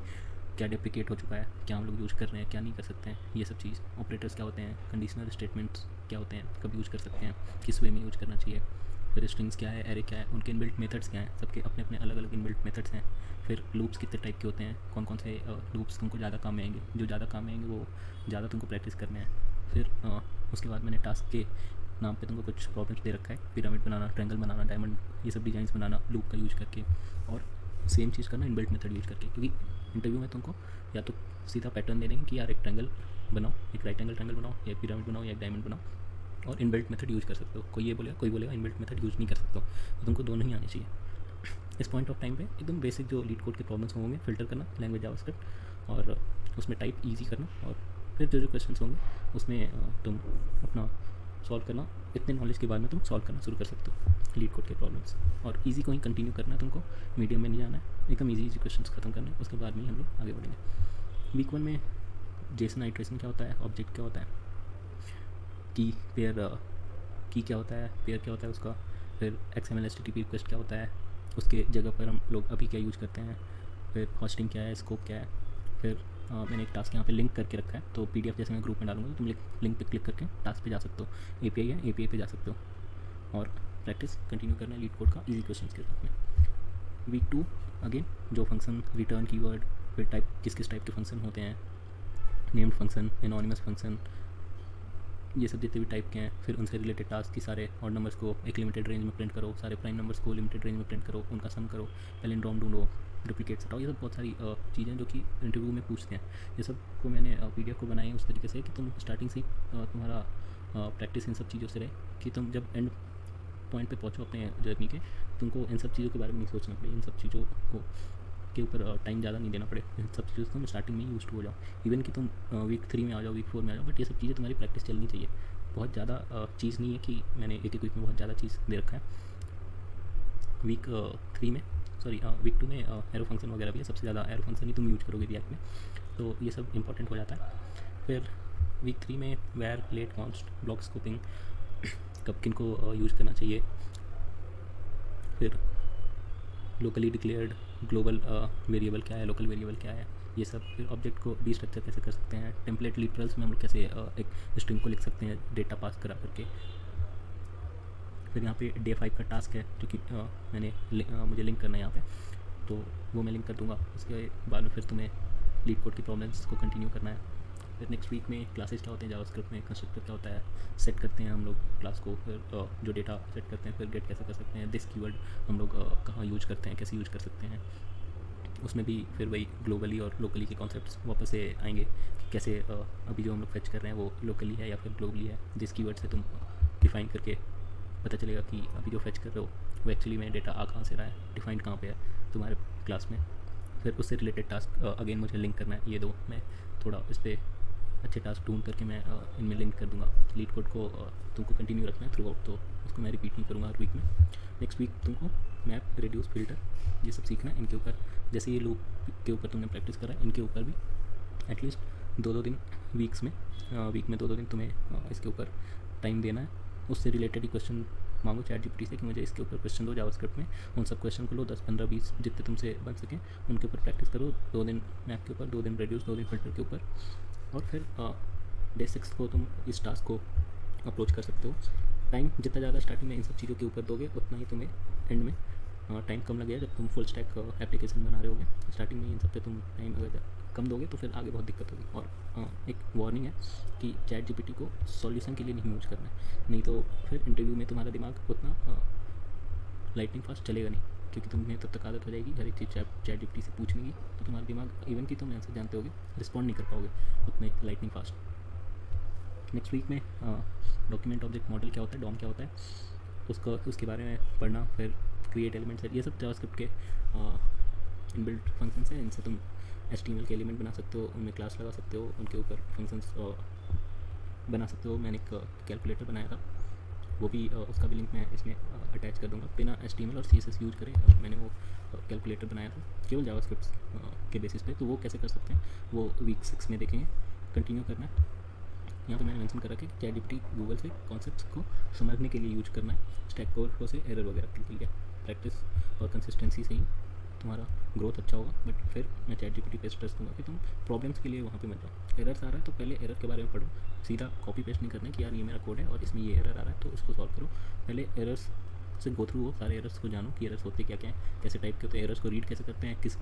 क्या डेप्रिकेट हो चुका है, क्या हम लोग यूज़ कर रहे हैं, क्या नहीं कर सकते हैं, ये सब चीज़। ऑपरेटर्स क्या होते हैं, कंडीशनल स्टेटमेंट्स क्या होते हैं, कब यूज़ कर सकते हैं, किस वे में यूज़ करना चाहिए, फिर स्ट्रिंग्स क्या है, एरे क्या है, उनके इनबिल्ट मेथड्स क्या हैं, सबके अपने अपने अलग अलग इनबिल्ट मेथड्स हैं। फिर लूप्स कितने टाइप के होते हैं, कौन कौन से लूप्स तुमको ज़्यादा काम में आएंगे, जो ज़्यादा काम में आएंगे वो ज़्यादा तुमको प्रैक्टिस करने हैं। फिर उसके बाद मैंने टास्क के नाम पे तुमको कुछ प्रॉब्लम्स दे रखा है, पिरामिड बनाना, ट्रायंगल बनाना, डायमंड, ये सब डिज़ाइंस बनाना लूप का यूज़ करके, और सेम चीज़ करना इनबिल्ट मेथड यूज़ करके। क्योंकि इंटरव्यू में तुमको या तो सीधा पैटर्न दे देंगे कि यार एक ट्रायंगल बनाओ, एक राइट एंगल ट्रायंगल बनाओ, या पिरामिड बनाओ, या एक डायमंड बनाओ, और इनबिल्ट मेथड यूज़ कर सकते हो। कोई ये बोलेगा, कोई बोलेगा इनबिल्ट मेथड यूज़ नहीं कर सकते हो, तो तुमको दोनों ही आने चाहिए। इस पॉइंट ऑफ टाइम पे एकदम बेसिक जो लीड कोड के प्रॉब्लम्स होंगे फिल्टर करना लैंग्वेज जावास्क्रिप्ट, और उसमें टाइप ईजी करना, और फिर जो क्वेश्चन होंगे उसमें तुम अपना सॉल्व करना। इतने नॉलेज के बाद में तुम सॉल्व करना शुरू कर सकते हो लीड कोड के प्रॉब्लम्स, और इजी को ही कंटिन्यू करना है तुमको, मीडियम में नहीं जाना है, एकदम इजी क्वेश्चन खत्म करना है, उसके बाद में ही हम लोग आगे बढ़ेंगे। वीक 1 में जेसन आइट्रेशन क्या होता है, ऑब्जेक्ट क्या होता है, की पेयर की क्या होता है, पेयर क्या होता है उसका, फिर XML HTTP रिक्वेस्ट क्या होता है, उसके जगह पर हम लोग अभी क्या यूज़ करते हैं, फिर होस्टिंग क्या है, स्कोप क्या है, फिर मैंने एक टास्क यहाँ पे लिंक करके रखा है, तो PDF जैसे मैं ग्रुप में डालूंगा तो तुम लिंक पे क्लिक करके टास्क पे जा सकते हो, API है API पे जा सकते हो, और प्रैक्टिस कंटिन्यू करना है लीड कोड का इजी क्वेश्चन के साथ में। वीक 2 अगेन जो फंक्शन, रिटर्न कीवर्ड, फिर टाइप किस किस टाइप के फंक्शन होते हैं, नेम्ड फंक्शन, एनोनिमस फंक्शन, ये सब जितने भी टाइप के हैं, फिर उनसे रिलेटेड टास्क की सारे ऑड नंबर्स को एक लिमिटेड रेंज में प्रिंट करो, सारे प्राइम नंबर्स को लिमिटेड रेंज में प्रिंट करो, उनका सम करो, पैलिंड्रोम ढूंढो, डुप्लीकेट्स हटाओ, ये सब बहुत सारी चीज़ें जो कि इंटरव्यू में पूछते हैं। ये सब को मैंने PDF को बनाई है उस तरीके से कि तुम स्टार्टिंग से तुम्हारा प्रैक्टिस इन सब चीज़ों से रहे, कि तुम जब एंड पॉइंट पे पहुँचो अपने जर्नी के, तुमको इन सब चीज़ों के बारे में नहीं सोचना पड़े, इन सब चीज़ों को के ऊपर टाइम ज़्यादा नहीं देना पड़े, इन सब चीज़ों से तुम स्टार्टिंग में ही यूज हो जाओ, इवन कि तुम वीक 3 में आ जाओ, वीक 4 में आ जाओ, बट ये सब चीज़ें तुम्हारी प्रैक्टिस चलनी चाहिए। बहुत ज़्यादा चीज़ नहीं है कि मैंने एक वीक में बहुत ज़्यादा चीज़ दे रखा है। वीक 3 में वीक 2 में एरो फंक्शन वगैरह भी है, सबसे ज़्यादा एरो फंक्शन ही तुम यूज करोगे रिएक्ट में, तो ये सब इंपॉर्टेंट हो जाता है। फिर वीक 3 में var, let, const, block scoping, कब किन को यूज करना चाहिए, फिर लोकली डिक्लेयर्ड ग्लोबल वेरिएबल क्या है, लोकल वेरिएबल क्या है, ये सब, फिर ऑब्जेक्ट को रीस्ट्रक्चर कैसे कर सकते हैं, टेम्पलेट लिटरल्स में हम लोग कैसे एक स्ट्रिंग को लिख सकते हैं डेटा पास करा करके। फिर यहाँ पे डे 5 का टास्क है जो कि मुझे लिंक करना है यहाँ पे, तो वो मैं लिंक कर दूँगा। उसके बाद में फिर तुम्हें लीड कोड की प्रॉब्लम्स को कंटिन्यू करना है। फिर नेक्स्ट वीक में क्लासेस क्या होते हैं जावास्क्रिप्ट में, कंस्ट्रक्टर क्या होता है, सेट करते हैं हम लोग क्लास को, फिर जो डेटा सेट करते हैं, फिर गेट कैसे कर सकते हैं, दिस कीवर्ड हम लोग कहाँ यूज करते हैं, कैसे यूज कर सकते हैं, उसमें भी फिर वही ग्लोबली और लोकली के कॉन्सेप्ट्स वापस से आएंगे कि कैसे अभी जो हम लोग फेच कर रहे हैं वो लोकली है या फिर ग्लोबली है, दिस कीवर्ड से तुम डिफाइन करके पता चलेगा कि अभी जो फेच कर रहे हो वो एक्चुअली में डेटा आ कहाँ से रहा है, डिफाइंड कहाँ पे है तुम्हारे क्लास में। फिर उससे रिलेटेड टास्क अगेन मुझे लिंक करना है, ये दो मैं थोड़ा इस पर अच्छे टास्क ढूंढ करके मैं इनमें लिंक कर दूंगा। लीड कोड को तुमको कंटिन्यू रखना है थ्रू आउट, तो उसको मैं रिपीट नहीं करूँगा हर वीक में। नेक्स्ट वीक तुमको मैप, रेडियस, फिल्टर ये सब सीखना है। इनके ऊपर जैसे ये लूप के ऊपर तुमने प्रैक्टिस करा है, इनके ऊपर भी एटलीस्ट 2-2 दिन वीक में 2-2 दिन तुम्हें इसके ऊपर टाइम देना है। उससे रिलेटेड ही क्वेश्चन मांगो ChatGPT से कि मुझे इसके ऊपर क्वेश्चन दो जावास्क्रिप्ट में, उन सब क्वेश्चन को लो 10, 15, 20 जितने तुमसे बन सकें उनके ऊपर प्रैक्टिस करो। 2 दिन मैप के ऊपर, 2 दिन रेडियस, 2 दिन फिल्टर के ऊपर, और फिर डे 6 को तुम इस टास्क को अप्रोच कर सकते हो। टाइम जितना ज़्यादा स्टार्टिंग में इन सब चीज़ों के ऊपर दोगे उतना ही तुम्हें एंड में टाइम कम लगेगा। जब तुम फुल स्टैक एप्लीकेशन बना रहे होगे, स्टार्टिंग में इन सब पे तुम टाइम अगर कम दोगे तो फिर आगे बहुत दिक्कत होगी। और एक वार्निंग है कि ChatGPT को सॉल्यूशन के लिए नहीं यूज करना है, नहीं तो फिर इंटरव्यू में तुम्हारा दिमाग उतना लाइटनिंग फास्ट चलेगा नहीं, क्योंकि तुम्हें तब तक आदत हो जाएगी हर एक चीज़ ChatGPT से पूछने की, तो तुम्हारा दिमाग इवन कि तुम आंसर जानते होगे रिस्पॉन्ड नहीं कर पाओगे उतने लाइटनिंग फास्ट। नेक्स्ट वीक में डॉक्यूमेंट ऑब्जेक्ट मॉडल क्या होता है, डॉम क्या होता है, उसके बारे में पढ़ना। फिर क्रिएट एलिमेंट्स है, ये सब जावास्क्रिप्ट के इनबिल्ट फंक्शंस हैं, इनसे तुम HTML के एलिमेंट बना सकते हो, उनमें क्लास लगा सकते हो, उनके ऊपर फंक्शंस बना सकते हो। मैंने एक कैलकुलेटर बनाया था, वो भी उसका भी लिंक मैं इसमें अटैच कर दूंगा। बिना HTML और CSS यूज करे मैंने वो कैलकुलेटर बनाया था केवल जावास्क्रिप्ट के बेसिस पे, तो वो कैसे कर सकते हैं वो वीक 6 में देखेंगे। कंटिन्यू करना है। यहाँ पे मैंने मेंशन करा कि ChatGPT गूगल से कॉन्सेप्ट्स को समझने के लिए यूज करना है, स्टैक ओवरफ्लो से एरर वगैरह के लिए। प्रैक्टिस और कंसिस्टेंसी से ही तुम्हारा ग्रोथ अच्छा होगा। बट फिर मैं ChatGPT पे स्ट्रेस दूंगा कि तुम प्रॉब्लम्स के लिए वहाँ पे मत जाओ। एरर्स आ रहा है तो पहले एरर के बारे में पढ़ो, सीधा कॉपी पेस्ट नहीं करना कि यार ये मेरा कोड है और इसमें ये एरर आ रहा है तो इसको सॉल्व करो। पहले एरर्स से गो थ्रू हो, सारे एरर्स को जानो कि एरर्स होते क्या क्या हैं, कैसे टाइप के होते हैं, एरर्स को रीड कैसे करते हैं, किस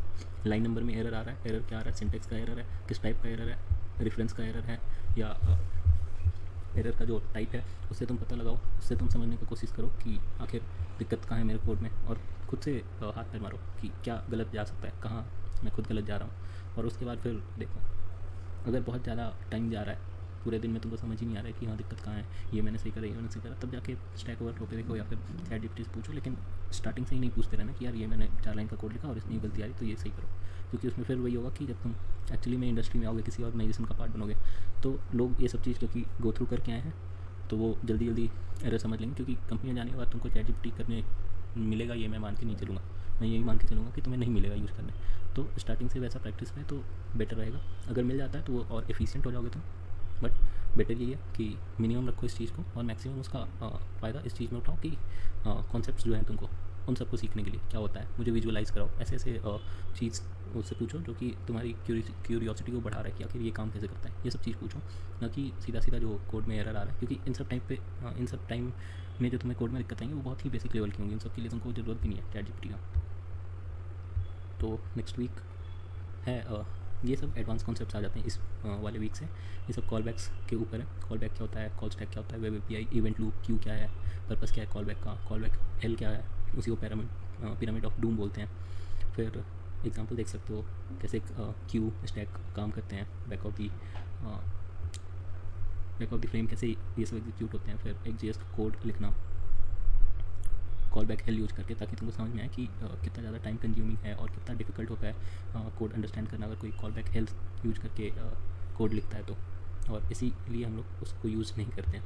लाइन नंबर में एरर आ रहा है, एरर क्या आ रहा है, सिंटेक्स का एरर है, किस टाइप का एरर है, रेफरेंस का एरर है, या एरर का जो टाइप है उससे तुम पता लगाओ, उससे तुम समझने की कोशिश करो कि आखिर दिक्कत कहाँ है मेरे कोड में, और खुद से हाथ पैर मारो कि क्या गलत जा सकता है, कहाँ मैं खुद गलत जा रहा हूँ। और उसके बाद फिर देखो, अगर बहुत ज़्यादा टाइम जा रहा है पूरे दिन में तुमको समझ ही नहीं आ रहा है कि हाँ दिक्कत कहाँ है, ये मैंने सही करा, ये मैंने सही करा, तब जाके स्टैक ओवरफ्लो पे देखो या फिर ChatGPT से पूछो। लेकिन स्टार्टिंग से ही नहीं पूछते रहना कि यार ये मैंने 4 लाइन का कोड लिखा और इसमें ये गलती आ रही तो ये सही करो, क्योंकि उसमें फिर वही होगा कि जब तुम एक्चुअली में इंडस्ट्री में आओगे, किसी ऑर्गेनाइजेशन का पार्ट बनोगे, तो लोग ये सब चीज़ क्योंकि गो थ्रू करके आए हैं तो वो जल्दी जल्दी एरर समझ लेंगे, क्योंकि कंपनियाँ जाने के बाद तुमको ChatGPT करने मिलेगा ये मैं मान के नहीं चलूँगा, मैं यही मान के चलूँगा कि तुम्हें नहीं मिलेगा यूज़ करने। तो स्टार्टिंग से वैसा प्रैक्टिस है तो बेटर रहेगा। अगर मिल जाता है तो वो और एफिशिएंट हो जाओगे तुम, बट बेटर यही है कि मिनिमम रखो इस चीज़ को और मैक्सिमम उसका फ़ायदा इस चीज़ में उठाओ कि कॉन्सेप्ट्स जो हैं तुमको उन सबको सीखने के लिए क्या होता है मुझे विजुअलाइज़ कराओ, ऐसे ऐसे चीज़ उससे पूछो जो कि तुम्हारी क्यूरियोसिटी को बढ़ा रहा है कि आखिर ये काम कैसे करता है, ये सब चीज़ पूछो, ना कि सीधा सीधा जो कोड में एरर आ रहा है, क्योंकि इन सब टाइम में जो तुम्हें कोड में दिक्कत आएंगी वो बहुत ही बेसिक लेवल की होंगी, उन सब के लिए तुमको ज़रूरत भी नहीं है ChatGPT का। तो नेक्स्ट वीक है ये सब एडवांस कॉन्सेप्ट्स आ जाते हैं इस वाले वीक से। ये सब कॉल बैक्स के ऊपर है, कॉल बैक क्या होता है, कॉल स्टैक क्या होता है, web API, event loop, Q क्या है, पर्पस क्या है कॉल बैक का, कॉल बैक L क्या है, उसी को पिरामिड ऑफ डूम बोलते हैं। फिर एग्जांपल देख सकते हो कैसे क्यू स्टैक काम करते हैं, बैक ऑफ द फ्रेम कैसे ये सब एग्जीक्यूट होते हैं। फिर एक JS कोड लिखना कॉल बैक L यूज़ करके, ताकि तुमको समझ में आए कि कितना ज़्यादा टाइम कंज्यूमिंग है और कितना डिफिकल्ट होता है कोड अंडरस्टैंड करना अगर कोई कॉल बैक L यूज़ करके कोड लिखता है तो। और इसीलिए हम लोग उसको यूज़ नहीं करते हैं,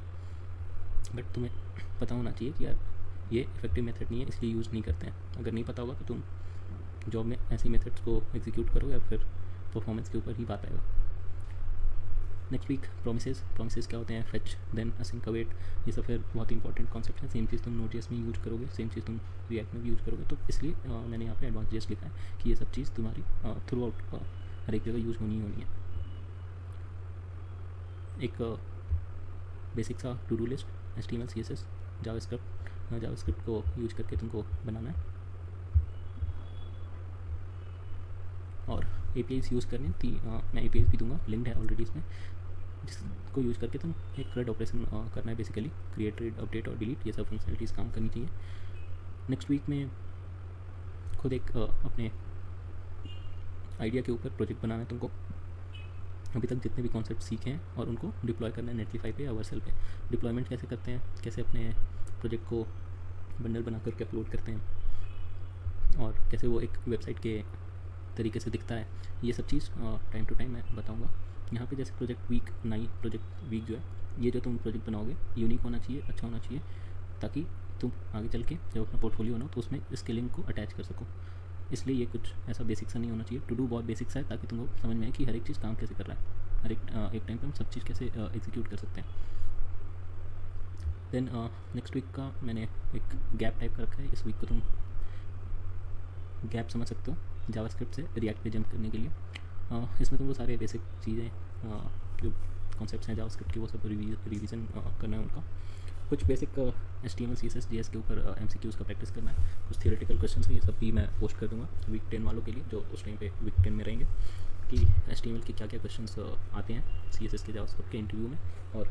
बट तुम्हें पता होना चाहिए कि यार ये इफेक्टिव मेथड नहीं है इसलिए यूज़ नहीं करते हैं। अगर नहीं पता होगा तो तुम जॉब में ऐसी मेथड्स को एग्जीक्यूट करोगे या फिर परफॉर्मेंस के ऊपर ही बात आएगा। नेक्स्ट वीक प्रोमिसेस क्या होते हैं, फेच देन असिंक अवेट, ये सब फिर बहुत ही इंपॉर्टेंट कॉन्सेप्ट है। सेम चीज़ तुम Node.js में यूज़ करोगे, सेम चीज़ तुम React में भी यूज़ करोगे, तो इसलिए मैंने यहाँ पे एडवांस JS लिखा है कि ये सब चीज़ तुम्हारी थ्रू आउट हर एक जगह यूज़ होनी ही होनी है। एक बेसिक सा to do list HTML CSS JavaScript को यूज करके तुमको बनाना है और APIs यूज़ करनी थी। मैं APIs भी दूंगा, लिंक्ड है ऑलरेडी इसमें, जिसको यूज़ करके तुम एक CRUD ऑपरेशन करना है बेसिकली, क्रिएट, रीड, अपडेट और डिलीट, ये सब फंक्शनलिटीज़ काम करनी चाहिए। नेक्स्ट वीक में खुद एक अपने आइडिया के ऊपर प्रोजेक्ट बनाना है तुमको। अभी तक जितने भी कॉन्सेप्ट सीखे हैं और उनको डिप्लॉय करना है नेटलीफाई पे या वर्सल पे। डिप्लॉयमेंट कैसे करते हैं, कैसे अपने प्रोजेक्ट को बंडल बना करके अपलोड करते हैं और कैसे वो एक वेबसाइट के तरीके से दिखता है, ये सब चीज़ टाइम टू टाइम मैं बताऊंगा। यहाँ पे जैसे प्रोजेक्ट वीक जो है, ये जो तुम प्रोजेक्ट बनाओगे यूनिक होना चाहिए, अच्छा होना चाहिए, ताकि तुम आगे चल के जब अपना पोर्टफोलियो बनाओ तो उसमें स्केलिंग को अटैच कर सको। इसलिए ये कुछ ऐसा बेसिक सा नहीं होना चाहिए। टू डू बहुत बेसिक सा है ताकि तुमको समझ में आए कि हर एक चीज़ काम कैसे कर रहा है, हर एक टाइम पे हम सब चीज़ कैसे एग्जीक्यूट कर सकते हैं। देन नेक्स्ट वीक का मैंने एक गैप टाइप कर रखा है। इस वीक को तुम गैप समझ सकते हो जावास्क्रिप्ट से रिएक्ट पे जंप करने के लिए। इसमें तुमको सारे बेसिक चीज़ें जो कॉन्सेप्ट्स हैं जावास्क्रिप्ट के वो सब रिवीजन करना है उनका। कुछ बेसिक HTML CSS JS के ऊपर MCQs का प्रैक्टिस करना है। कुछ थियोरेटिकल क्वेश्चन है, ये सब भी मैं पोस्ट कर दूंगा वीक 10 वालों के लिए जो उस टाइम पे वीक 10 में रहेंगे, कि HTML के क्या क्या क्वेश्चन आते हैं CSS के जावास्क्रिप्ट के इंटरव्यू में और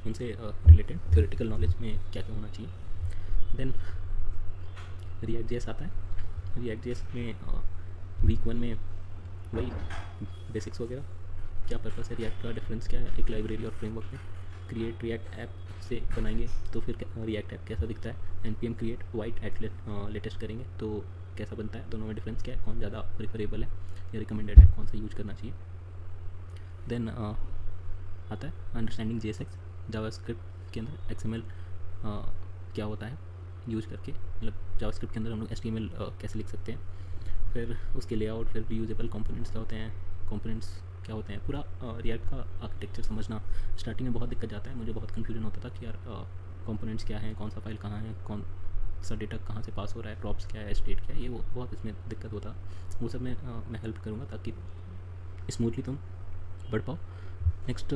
उनसे रिलेटेड थियोरेटिकल नॉलेज में क्या क्या होना चाहिए। देन React.js आता है। React.js में वीक 1 में वही बेसिक्स वगैरह, क्या पर्पस है रिएक्ट का, डिफरेंस क्या है एक लाइब्रेरी और फ्रेमवर्क में, क्रिएट रिएक्ट ऐप से बनाएंगे तो फिर रिएक्ट ऐप कैसा दिखता है, npm create vite at latest करेंगे तो कैसा बनता है, दोनों में डिफरेंस क्या है, कौन ज़्यादा प्रिफरेबल है या रिकमेंडेड है, कौन सा यूज करना चाहिए। देन आता है अंडरस्टैंडिंग JSX, जावास्क्रिप्ट के अंदर XML क्या होता है यूज करके, मतलब जावास्क्रिप्ट के अंदर हम लोग HTML कैसे लिख सकते हैं, फिर उसके लेआउट, फिर रीयूजेबल कंपोनेंट्स क्या होते हैं, कंपोनेंट्स क्या होते हैं, पूरा रिएक्ट का आर्किटेक्चर समझना। स्टार्टिंग में बहुत दिक्कत जाता है, मुझे बहुत कन्फ्यूजन होता था कि यार कंपोनेंट्स क्या हैं, कौन सा फाइल कहाँ है, कौन सा डेटा कहाँ से पास हो रहा है, प्रॉप्स क्या है, स्टेट क्या है, ये वो बहुत इसमें दिक्कत होता। वो सब मैं हेल्प करूँगा ताकि स्मूथली तुम बढ़ पाओ। नेक्स्ट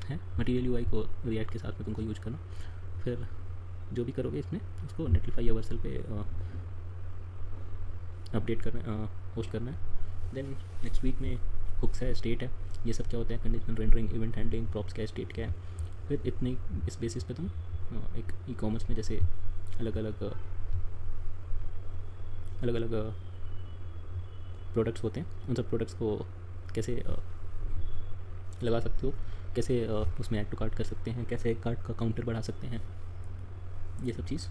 है मटेरियल UI को रिएक्ट के साथ में तुमको यूज करना। फिर जो भी करोगे इसमें उसको नेटलीफाई या वर्सल पे अपडेट करना, होस्ट करना है। देन नेक्स्ट वीक में हुक्स है, स्टेट है, ये सब क्या होते हैं, conditional rendering, event handling, props क्या है, स्टेट क्या है। फिर इतनी इस बेसिस पे तुम एक ई-कॉमर्स में जैसे अलग अलग प्रोडक्ट्स होते हैं, उन सब प्रोडक्ट्स को कैसे लगा सकते हो, कैसे उसमें ऐड टू कार्ट कर सकते हैं, कैसे कार्ट का काउंटर बढ़ा सकते हैं, ये सब चीज़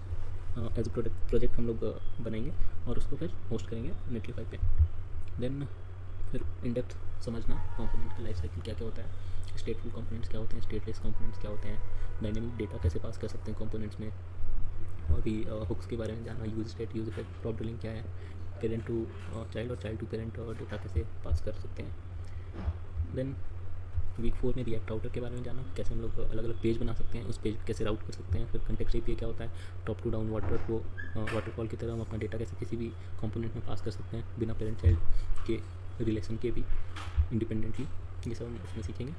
एज ए प्रोजेक्ट हम लोग बनाएंगे और उसको फिर होस्ट करेंगे नेटलीफाई पे। देन फिर इन डेप्थ समझना कंपोनेंट का लाइफ साइकिल क्या क्या होता है, स्टेटफुल कंपोनेंट्स क्या होते हैं, स्टेटलेस कंपोनेंट्स क्या होते हैं, डायनेमिक डेटा कैसे पास कर सकते हैं कंपोनेंट्स में, और भी हुक्स के बारे में जानना, use state, use effect, drop dealing क्या है, पेरेंट टू चाइल्ड और चाइल्ड टू पेरेंट और डेटा कैसे पास कर सकते हैं। देन वीक 4 में रिएक्ट राउटर के बारे में जाना, कैसे हम लोग अलग अलग पेज बना सकते हैं, उस पेज कैसे राउट कर सकते हैं। फिर कंटेक्स्ट एपीआई क्या होता है, टॉप टू डाउन वाटरफॉल की तरह हम अपना डेटा कैसे किसी भी कंपोनेंट में पास कर सकते हैं बिना पेरेंट चाइल्ड के रिलेशन के भी इंडिपेंडेंटली, ये सब हम उसमें सीखेंगे।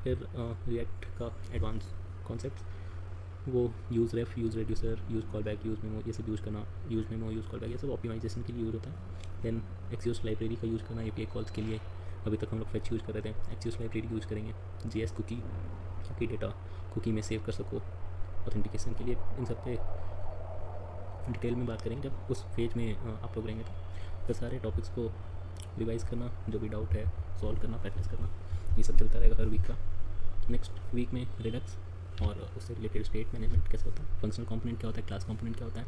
फिर रिएक्ट का एडवांस कॉन्सेप्ट, वो use ref, use reducer, use call back, use memo, ये सब यूज़ करना, use memo, use call back, ये सब ऑप्टिमाइजेशन के लिए यूज़ होता है। देन एक्सियोस लाइब्रेरी का यूज़ करना एपीआई कॉल्स के लिए, अभी तक हम लोग फेच यूज़ कर रहे थे, एक्सियोस लाइब्रेरी यूज़ करेंगे। जीएस कुकी, ताकि डेटा कुकी में सेव कर सको ऑथेंटिकेशन के लिए। इन सब पे डिटेल में बात करेंगे जब उस पेज में आप लोग रहेंगे। तो सारे टॉपिक्स को रिवाइज़ करना, जो भी डाउट है सॉल्व करना, प्रैक्टिस करना, ये सब चलता रहेगा हर वीक का। नेक्स्ट वीक में रिडक्स और उससे रिलेटेड स्टेट मैनेजमेंट कैसे होता है, फंक्शनल कंपोनेंट क्या होता है, क्लास कंपोनेंट क्या होता है,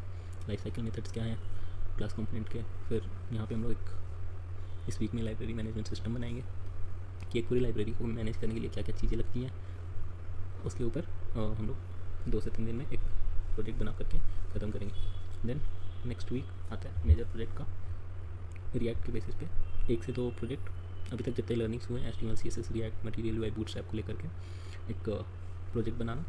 लाइफ साइकिल मेथड्स क्या है क्लास कंपोनेंट के। फिर यहाँ पे हम लोग इस वीक में लाइब्रेरी मैनेजमेंट सिस्टम बनाएंगे कि एक पूरी लाइब्रेरी को मैनेज करने के लिए क्या क्या चीज़ें लगती हैं, उसके ऊपर हम लोग 2 से 3 दिन में एक प्रोजेक्ट बना करके ख़त्म करेंगे। देन नेक्स्ट वीक आता है मेजर प्रोजेक्ट का, रिएक्ट के बेसिस पे 1 से 2 प्रोजेक्ट अभी तक जितने लर्निंग्स हुए हैं, HTML, CSS, react, material, UI, bootstrap को लेकर के एक प्रोजेक्ट बनाना।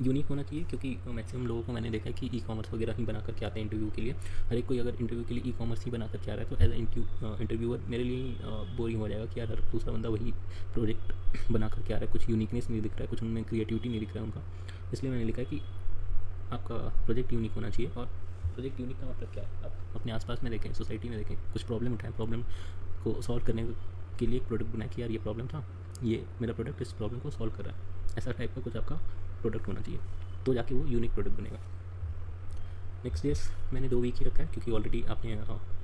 यूनिक होना चाहिए, क्योंकि मैक्सिमम लोगों को मैंने देखा है कि ई कॉमर्स वगैरह ही बना करके आते हैं इंटरव्यू के लिए। हर एक कोई अगर इंटरव्यू के लिए ई कॉमर्स ही बना करके आ रहा है तो एज ए इंटरव्यूअर मेरे लिए बोरिंग हो जाएगा कि यार हर दूसरा बंदा वही प्रोजेक्ट बना करके आ रहा है, कुछ यूनिकनेस नहीं दिख रहा है, कुछ उनमें क्रिएटिविटी नहीं दिख रहा है उनका। इसलिए मैंने लिखा है कि आपका प्रोजेक्ट यूनिक होना चाहिए। और प्रोजेक्ट यूनिक का मतलब क्या है, आप अपने आसपास में देखें, सोसाइटी में देखें, कुछ प्रॉब्लम उठाएं, प्रॉब्लम को सॉल्व करने के लिए एक प्रोडक्ट बनाए कि यार ये प्रॉब्लम था, ये मेरा प्रोडक्ट इस प्रॉब्लम को सॉल्व कर रहा है, ऐसा टाइप का कुछ आपका प्रोडक्ट होना चाहिए, तो जाके वो यूनिक प्रोडक्ट बनेगा। नेक्स्ट डेज मैंने 2 वीक ही रखा है, क्योंकि ऑलरेडी आपने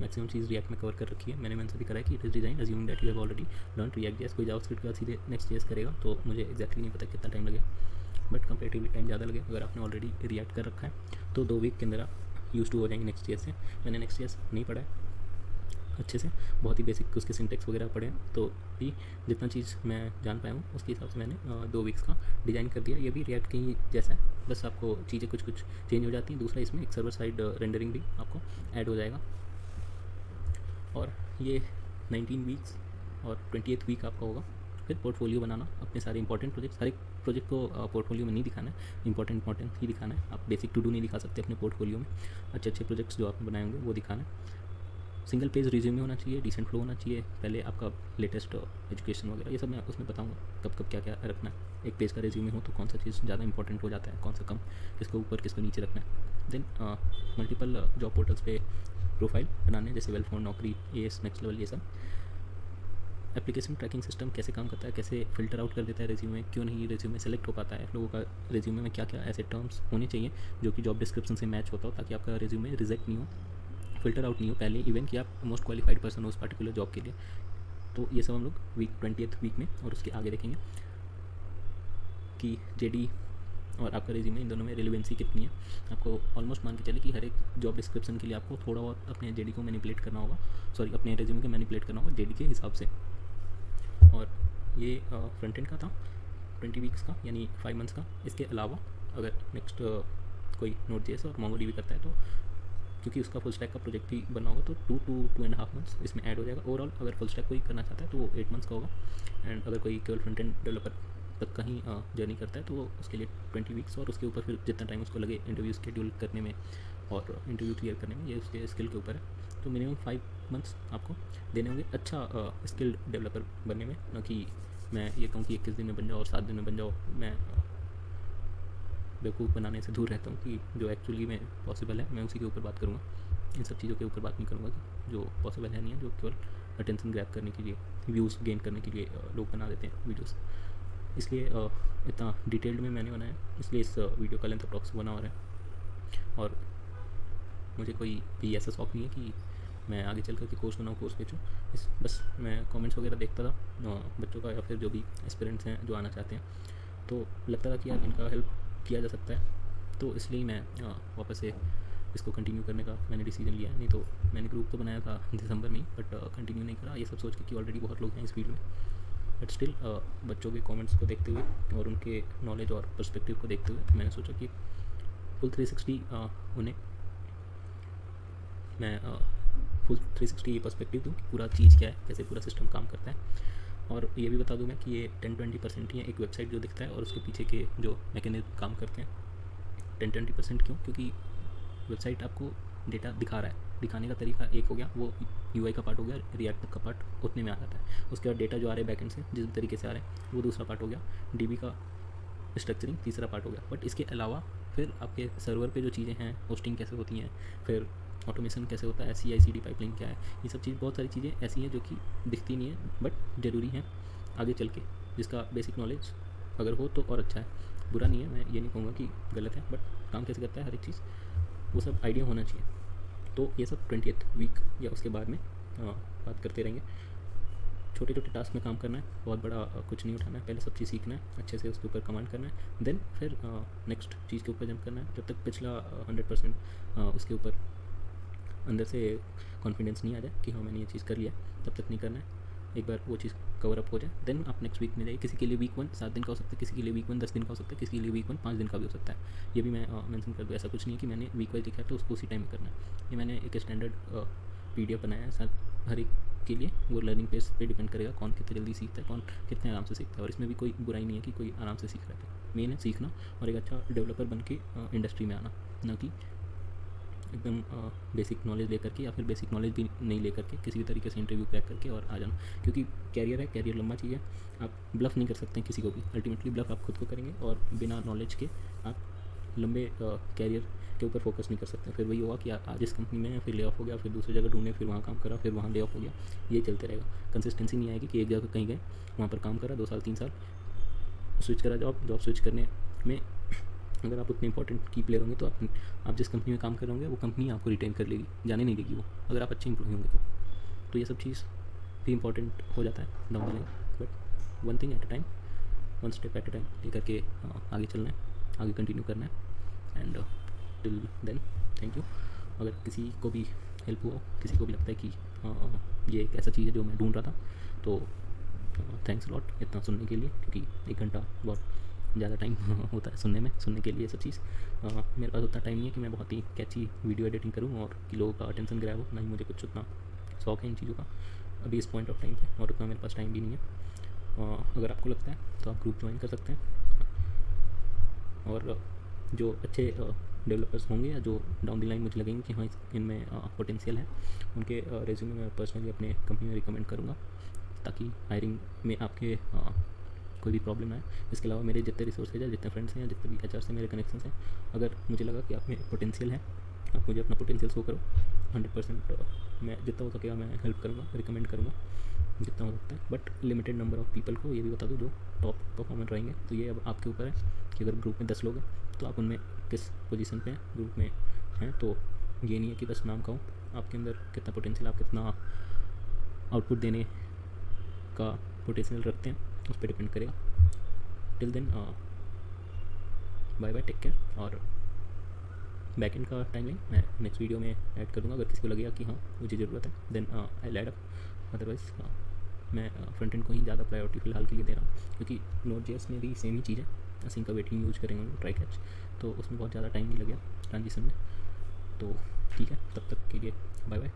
मैक्सिमम चीज़ रिएक्ट में कवर कर रखी है। मैंने मेंशन भी करा है कि it is design assuming that you have already learn react JS. कोई जावास्क्रिप्ट के बाद सीधे नेक्स्ट जेएस करेगा तो मुझे एक्जैक्टली नहीं पता कितना टाइम लगेगा, बट कंपेरेटिवली टाइम ज़्यादा लगे। अगर आपने ऑलरेडी रिएक्ट कर रखा है तो 2 वीक के अंदर आप यूज टू हो जाएंगे नेक्स्ट जेएस से। मैंने नेक्स्ट जेएस नहीं पढ़ा है अच्छे से, बहुत ही बेसिक उसके सिंटेक्स वगैरह पढ़े हैं, तो भी जितना चीज़ मैं जान पाया हूँ उसके हिसाब से मैंने 2 वीक्स का डिज़ाइन कर दिया। ये भी रिएक्ट के ही जैसा है, बस आपको चीज़ें कुछ कुछ चेंज हो जाती हैं। दूसरा इसमें एक सर्वर साइड रेंडरिंग भी आपको ऐड हो जाएगा। और ये 19 वीक्स और 28th वीक आपका होगा। फिर पोर्टफोलियो बनाना, अपने सारे इंपॉर्टेंट प्रोजेक्ट, हर एक प्रोजेक्ट को पोर्टफोलियो में नहीं दिखाना है, इंपॉर्टेंट ही दिखाना है। आप बेसिक टू डू नहीं दिखा सकते अपने पोर्टफोलियो में, अच्छे प्रोजेक्ट्स जो आपने बनाए होंगे वो दिखाना है। सिंगल पेज रिज्यूमे होना चाहिए, डिसेंट फ्लो होना चाहिए। पहले आपका लेटेस्ट एजुकेशन वगैरह ये सब मैं उसमें बताऊंगा कब कब क्या क्या रखना है। एक पेज का रिज्यूमे हो तो कौन सा चीज़ ज़्यादा इंपॉर्टेंट हो जाता है, कौन सा कम, किसको ऊपर किसको नीचे रखना है। देन मल्टीपल जॉब पोर्टल्स पे प्रोफाइल बनाने, जैसे वेलफोन, नौकरी, एएस, नेक्स्ट लेवल, ये सब। एप्लीकेशन ट्रैकिंग सिस्टम कैसे काम करता है, कैसे फ़िल्टर आउट कर देता है रेज्यूमे, क्यों नहीं रेज्यूमे सेलेक्ट हो पाता है, लोगों का रेज्यूमे में क्या क्या ऐसे टर्म्स होने चाहिए जो कि जॉब डिस्क्रिप्शन से मैच होता हो, ताकि आपका रेज्यूमे रिजेक्ट नहीं हो, फिल्टर आउट नहीं हो पहले इवन कि आप मोस्ट क्वालिफाइड पर्सन हो उस पर्टिकुलर जॉब के लिए। तो ये सब हम लोग वीक 20th वीक में और उसके आगे देखेंगे कि जेडी और आपका रेज्यूमे इन दोनों में रिलेवेंसी कितनी है। आपको ऑलमोस्ट मान के चले कि हर एक जॉब डिस्क्रिप्शन के लिए आपको थोड़ा बहुत अपने जेडी को मैनिपुलेट करना होगा, अपने रेज्यूमे को मैनिपुलेट करना होगा जेडी के हिसाब से। और ये फ्रंट एंड का था 20 वीक्स का, यानी 5 मंथ्स का। इसके अलावा अगर नेक्स्ट कोई Node.js और MongoDB करता है तो क्योंकि उसका फुल स्टैक का प्रोजेक्ट भी बनना होगा तो 2 to 2.5 मंथ्स इसमें ऐड हो जाएगा। ओवरऑल अगर फुल स्टैक कोई करना चाहता है तो वो 8 मंथ्स का होगा। एंड अगर कोई केवल फ्रंट एंड डेवलपर तक का ही जर्नी करता है तो वो उसके लिए 20 वीक्स, और उसके ऊपर फिर जितना टाइम उसको लगे इंटरव्यू शेड्यूल करने में और इंटरव्यू क्लियर करने में, ये उसके स्किल के ऊपर है। तो मिनिमम 5 मंथ्स आपको देने होंगे अच्छा स्किल्ड डेवलपर बनने में, ना कि मैं ये कहूँ कि 21 दिन में बन जाओ और 7 दिन में बन जाओ। मैं बेवकूफ़ बनाने से दूर रहता हूँ कि जो एक्चुअली में पॉसिबल है मैं उसी के ऊपर बात करूँगा, इन सब चीज़ों के ऊपर बात नहीं करूँगा कि जो पॉसिबल है नहीं है, जो केवल अटेंशन ग्रैब करने के लिए, व्यूज़ गेन करने के लिए लोग बना देते हैं वीडियोस। इसलिए इतना डिटेल्ड में मैंने बनाया, इसलिए इस वीडियो का लेंथ अप्रॉक्स 1 आवर है। और मुझे कोई भी ऐसा शौक नहीं है कि मैं आगे चल कर के कोर्स बनाऊँ, कोर्स बेचूँ। इस बस मैं कमेंट्स वगैरह देखता था बच्चों का या फिर जो भी एस्पिरेंट्स हैं जो आना चाहते हैं, तो लगता था कि यार इनका हेल्प किया जा सकता है, तो इसलिए मैं वापस से इसको कंटिन्यू करने का मैंने डिसीजन लिया। नहीं तो मैंने ग्रुप तो बनाया था दिसंबर में ही, बट कंटिन्यू नहीं करा, ये सब सोच के कि ऑलरेडी बहुत लोग हैं इस फील्ड में। बट स्टिल बच्चों के कमेंट्स को देखते हुए और उनके नॉलेज और पर्सपेक्टिव को देखते हुए मैंने सोचा कि फुल 360 उन्हें मैं फुल 360 पर्सपेक्टिव दूँ, पूरा चीज़ क्या है, कैसे पूरा सिस्टम काम करता है। और ये भी बता दूँ मैं कि ये 10-20% ही है, एक वेबसाइट जो दिखता है और उसके पीछे के जो मैकेनिज्म काम करते हैं। 10-20% क्यों? क्योंकि वेबसाइट आपको डेटा दिखा रहा है, दिखाने का तरीका एक हो गया, वो यूआई का पार्ट हो गया, रिएक्ट तक का पार्ट उतने में आ जाता है। उसके बाद डेटा जो आ रहा है बैकएंड से जिस तरीके से आ रहा है वो दूसरा पार्ट हो गया, डीबी का स्ट्रक्चरिंग तीसरा पार्ट हो गया। बट इसके अलावा फिर आपके सर्वर पे जो चीज़ें हैं, होस्टिंग कैसे होती हैं, फिर ऑटोमेशन कैसे होता है, CI/CD पाइपलाइन क्या है, ये सब चीज़ बहुत सारी चीज़ें ऐसी हैं जो कि दिखती नहीं है बट ज़रूरी हैं आगे चल के, जिसका बेसिक नॉलेज अगर हो तो और अच्छा है। बुरा नहीं है, मैं ये नहीं कहूँगा कि गलत है, बट काम कैसे करता है हर एक चीज़ वो सब आइडिया होना चाहिए। तो ये सब 20th वीक या उसके बाद में बात करते रहेंगे। छोटे छोटे टास्क में काम करना है, बहुत बड़ा कुछ नहीं उठाना है, पहले सब चीज़ सीखना है, अच्छे से उसके ऊपर कमांड करना है, देन फिर नेक्स्ट चीज़ के ऊपर जंप करना है। जब तक पिछला 100% उसके ऊपर अंदर से कॉन्फिडेंस नहीं आ जाए कि हाँ मैंने ये चीज़ कर लिया, तब तक नहीं करना है। एक बार वो चीज़ कवर अप हो जाए देन आप नेक्स्ट वीक में जाइए। किसी के लिए वीक 1 7 दिन का हो सकता है, किसी के लिए वीक 1 10 दिन का हो सकता है, किसी के लिए वीक 1 5 दिन का भी हो सकता है। ये भी मैं मेंशन कर दूँ, ऐसा कुछ नहीं है कि मैंने वीक वाइज लिखा है तो उसको उसी टाइम में करना है। ये मैंने एक स्टैंडर्ड PDF बनाया है, साथ हर एक के लिए वो लर्निंग पेस पे डिपेंड करेगा कौन कितने जल्दी सीखता है, कौन कितने आराम से सीखता है। और इसमें भी कोई बुराई नहीं है कि कोई आराम से सीख रहा है, मेन है सीखना और एक अच्छा डेवलपर बन के इंडस्ट्री में आना, ना कि एकदम बेसिक नॉलेज लेकर के या फिर बेसिक नॉलेज भी नहीं लेकर के किसी भी तरीके से इंटरव्यू क्रैक करके और आ जाना। क्योंकि कैरियर है, कैरियर लंबा चीज़ है, आप ब्लफ नहीं कर सकते किसी को भी, अल्टीमेटली ब्लफ आप खुद को करेंगे और बिना नॉलेज के आप लंबे कैरियर के ऊपर फोकस नहीं कर सकते। फिर वही होगा कि आज इस कंपनी में फिर ले ऑफ हो गया, फिर दूसरी जगह ढूंढे, फिर वहाँ काम करा, फिर वहाँ ले ऑफ हो गया, ये चलते रहेगा। कंसिस्टेंसी नहीं आएगी कि एक जगह कहीं गए, वहाँ पर काम करा 2 साल 3 साल, स्विच करा जॉब स्विच करने में अगर आप उतने इंपॉर्टेंट की प्लेयर होंगे तो आप जिस कंपनी में काम कर रहे होंगे वो कंपनी आपको रिटेन कर लेगी, जाने नहीं देगी वो, अगर आप अच्छे इंप्लॉय होंगे तो ये सब चीज़ भी इंपॉर्टेंट हो जाता है down the line. But one thing at a time, one step at a time लेकर के आगे चलना है, आगे कंटिन्यू करना है। And till then thank you. अगर किसी को भी हेल्प हुआ, किसी को भी लगता है कि ये एक ऐसा चीज़ है जो मैं ढूंढ रहा था, तो थैंक्स लॉट इतना सुनने के लिए, क्योंकि 1 घंटा बहुत ज़्यादा टाइम होता है सुनने के लिए सब चीज़। मेरे पास उतना टाइम नहीं है कि मैं बहुत ही कैची वीडियो एडिटिंग करूँ और कि लोगों का अटेंशन ग्रैब हो, ना ही मुझे कुछ उतना शौक है इन चीज़ों का अभी इस पॉइंट ऑफ टाइम पे, और उतना मेरे पास टाइम भी नहीं है। अगर आपको लगता है तो आप ग्रुप ज्वाइन कर सकते हैं, और जो अच्छे डेवलपर्स होंगे या जो डाउन द लाइन मुझे लगेंगे कि हाँ इनमें पोटेंशियल है, उनके रेज्यूमे मैं पर्सनली अपने कंपनी में रिकमेंड करूँगा, ताकि हायरिंग में आपके कोई भी प्रॉब्लम ना आए। इसके अलावा मेरे जितने रिसोर्सेज हैं, जितने फ्रेंड्स हैं, या जितने भी HR से मेरे कनेक्शंस हैं, अगर मुझे लगा कि आप में पोटेंशियल है, आप मुझे अपना पोटेंशियल शो करो, 100% मैं जितना हो सकेगा मैं हेल्प करूँगा, रिकमेंड करूँगा जितना हो सकता है। But limited number of people को ये भी बता दूँ जो टॉप परफॉर्मर रहेंगे। तो ये अब आपके ऊपर है कि अगर ग्रुप में 10 लोग हैं तो आप उनमें किस पोजीशन पे हैं ग्रुप में हैं। तो ये नहीं है कि बस नाम का हो, आपके अंदर कितना पोटेंशियल, आप कितना आउटपुट देने का पोटेंशियल रखते हैं उस पर डिपेंड करेगा। Till then bye bye, take care. और बैकएंड का टाइमलाइन मैं नेक्स्ट वीडियो में ऐड कर दूँगा, अगर किसी को लगेगा कि हाँ मुझे ज़रूरत है, then I add up, otherwise मैं फ्रंट एंड को ही ज़्यादा प्रायोरिटी फ़िलहाल के लिए दे रहा हूँ, क्योंकि Node.js में भी सेम ही चीज़ है, असिंक का वेटिंग यूज़ करेंगे हम ट्राई कैच, तो उसमें बहुत ज़्यादा टाइम नहीं लगेगा ट्रांजिशन में। तो ठीक है, तब तक के लिए बाय बाय।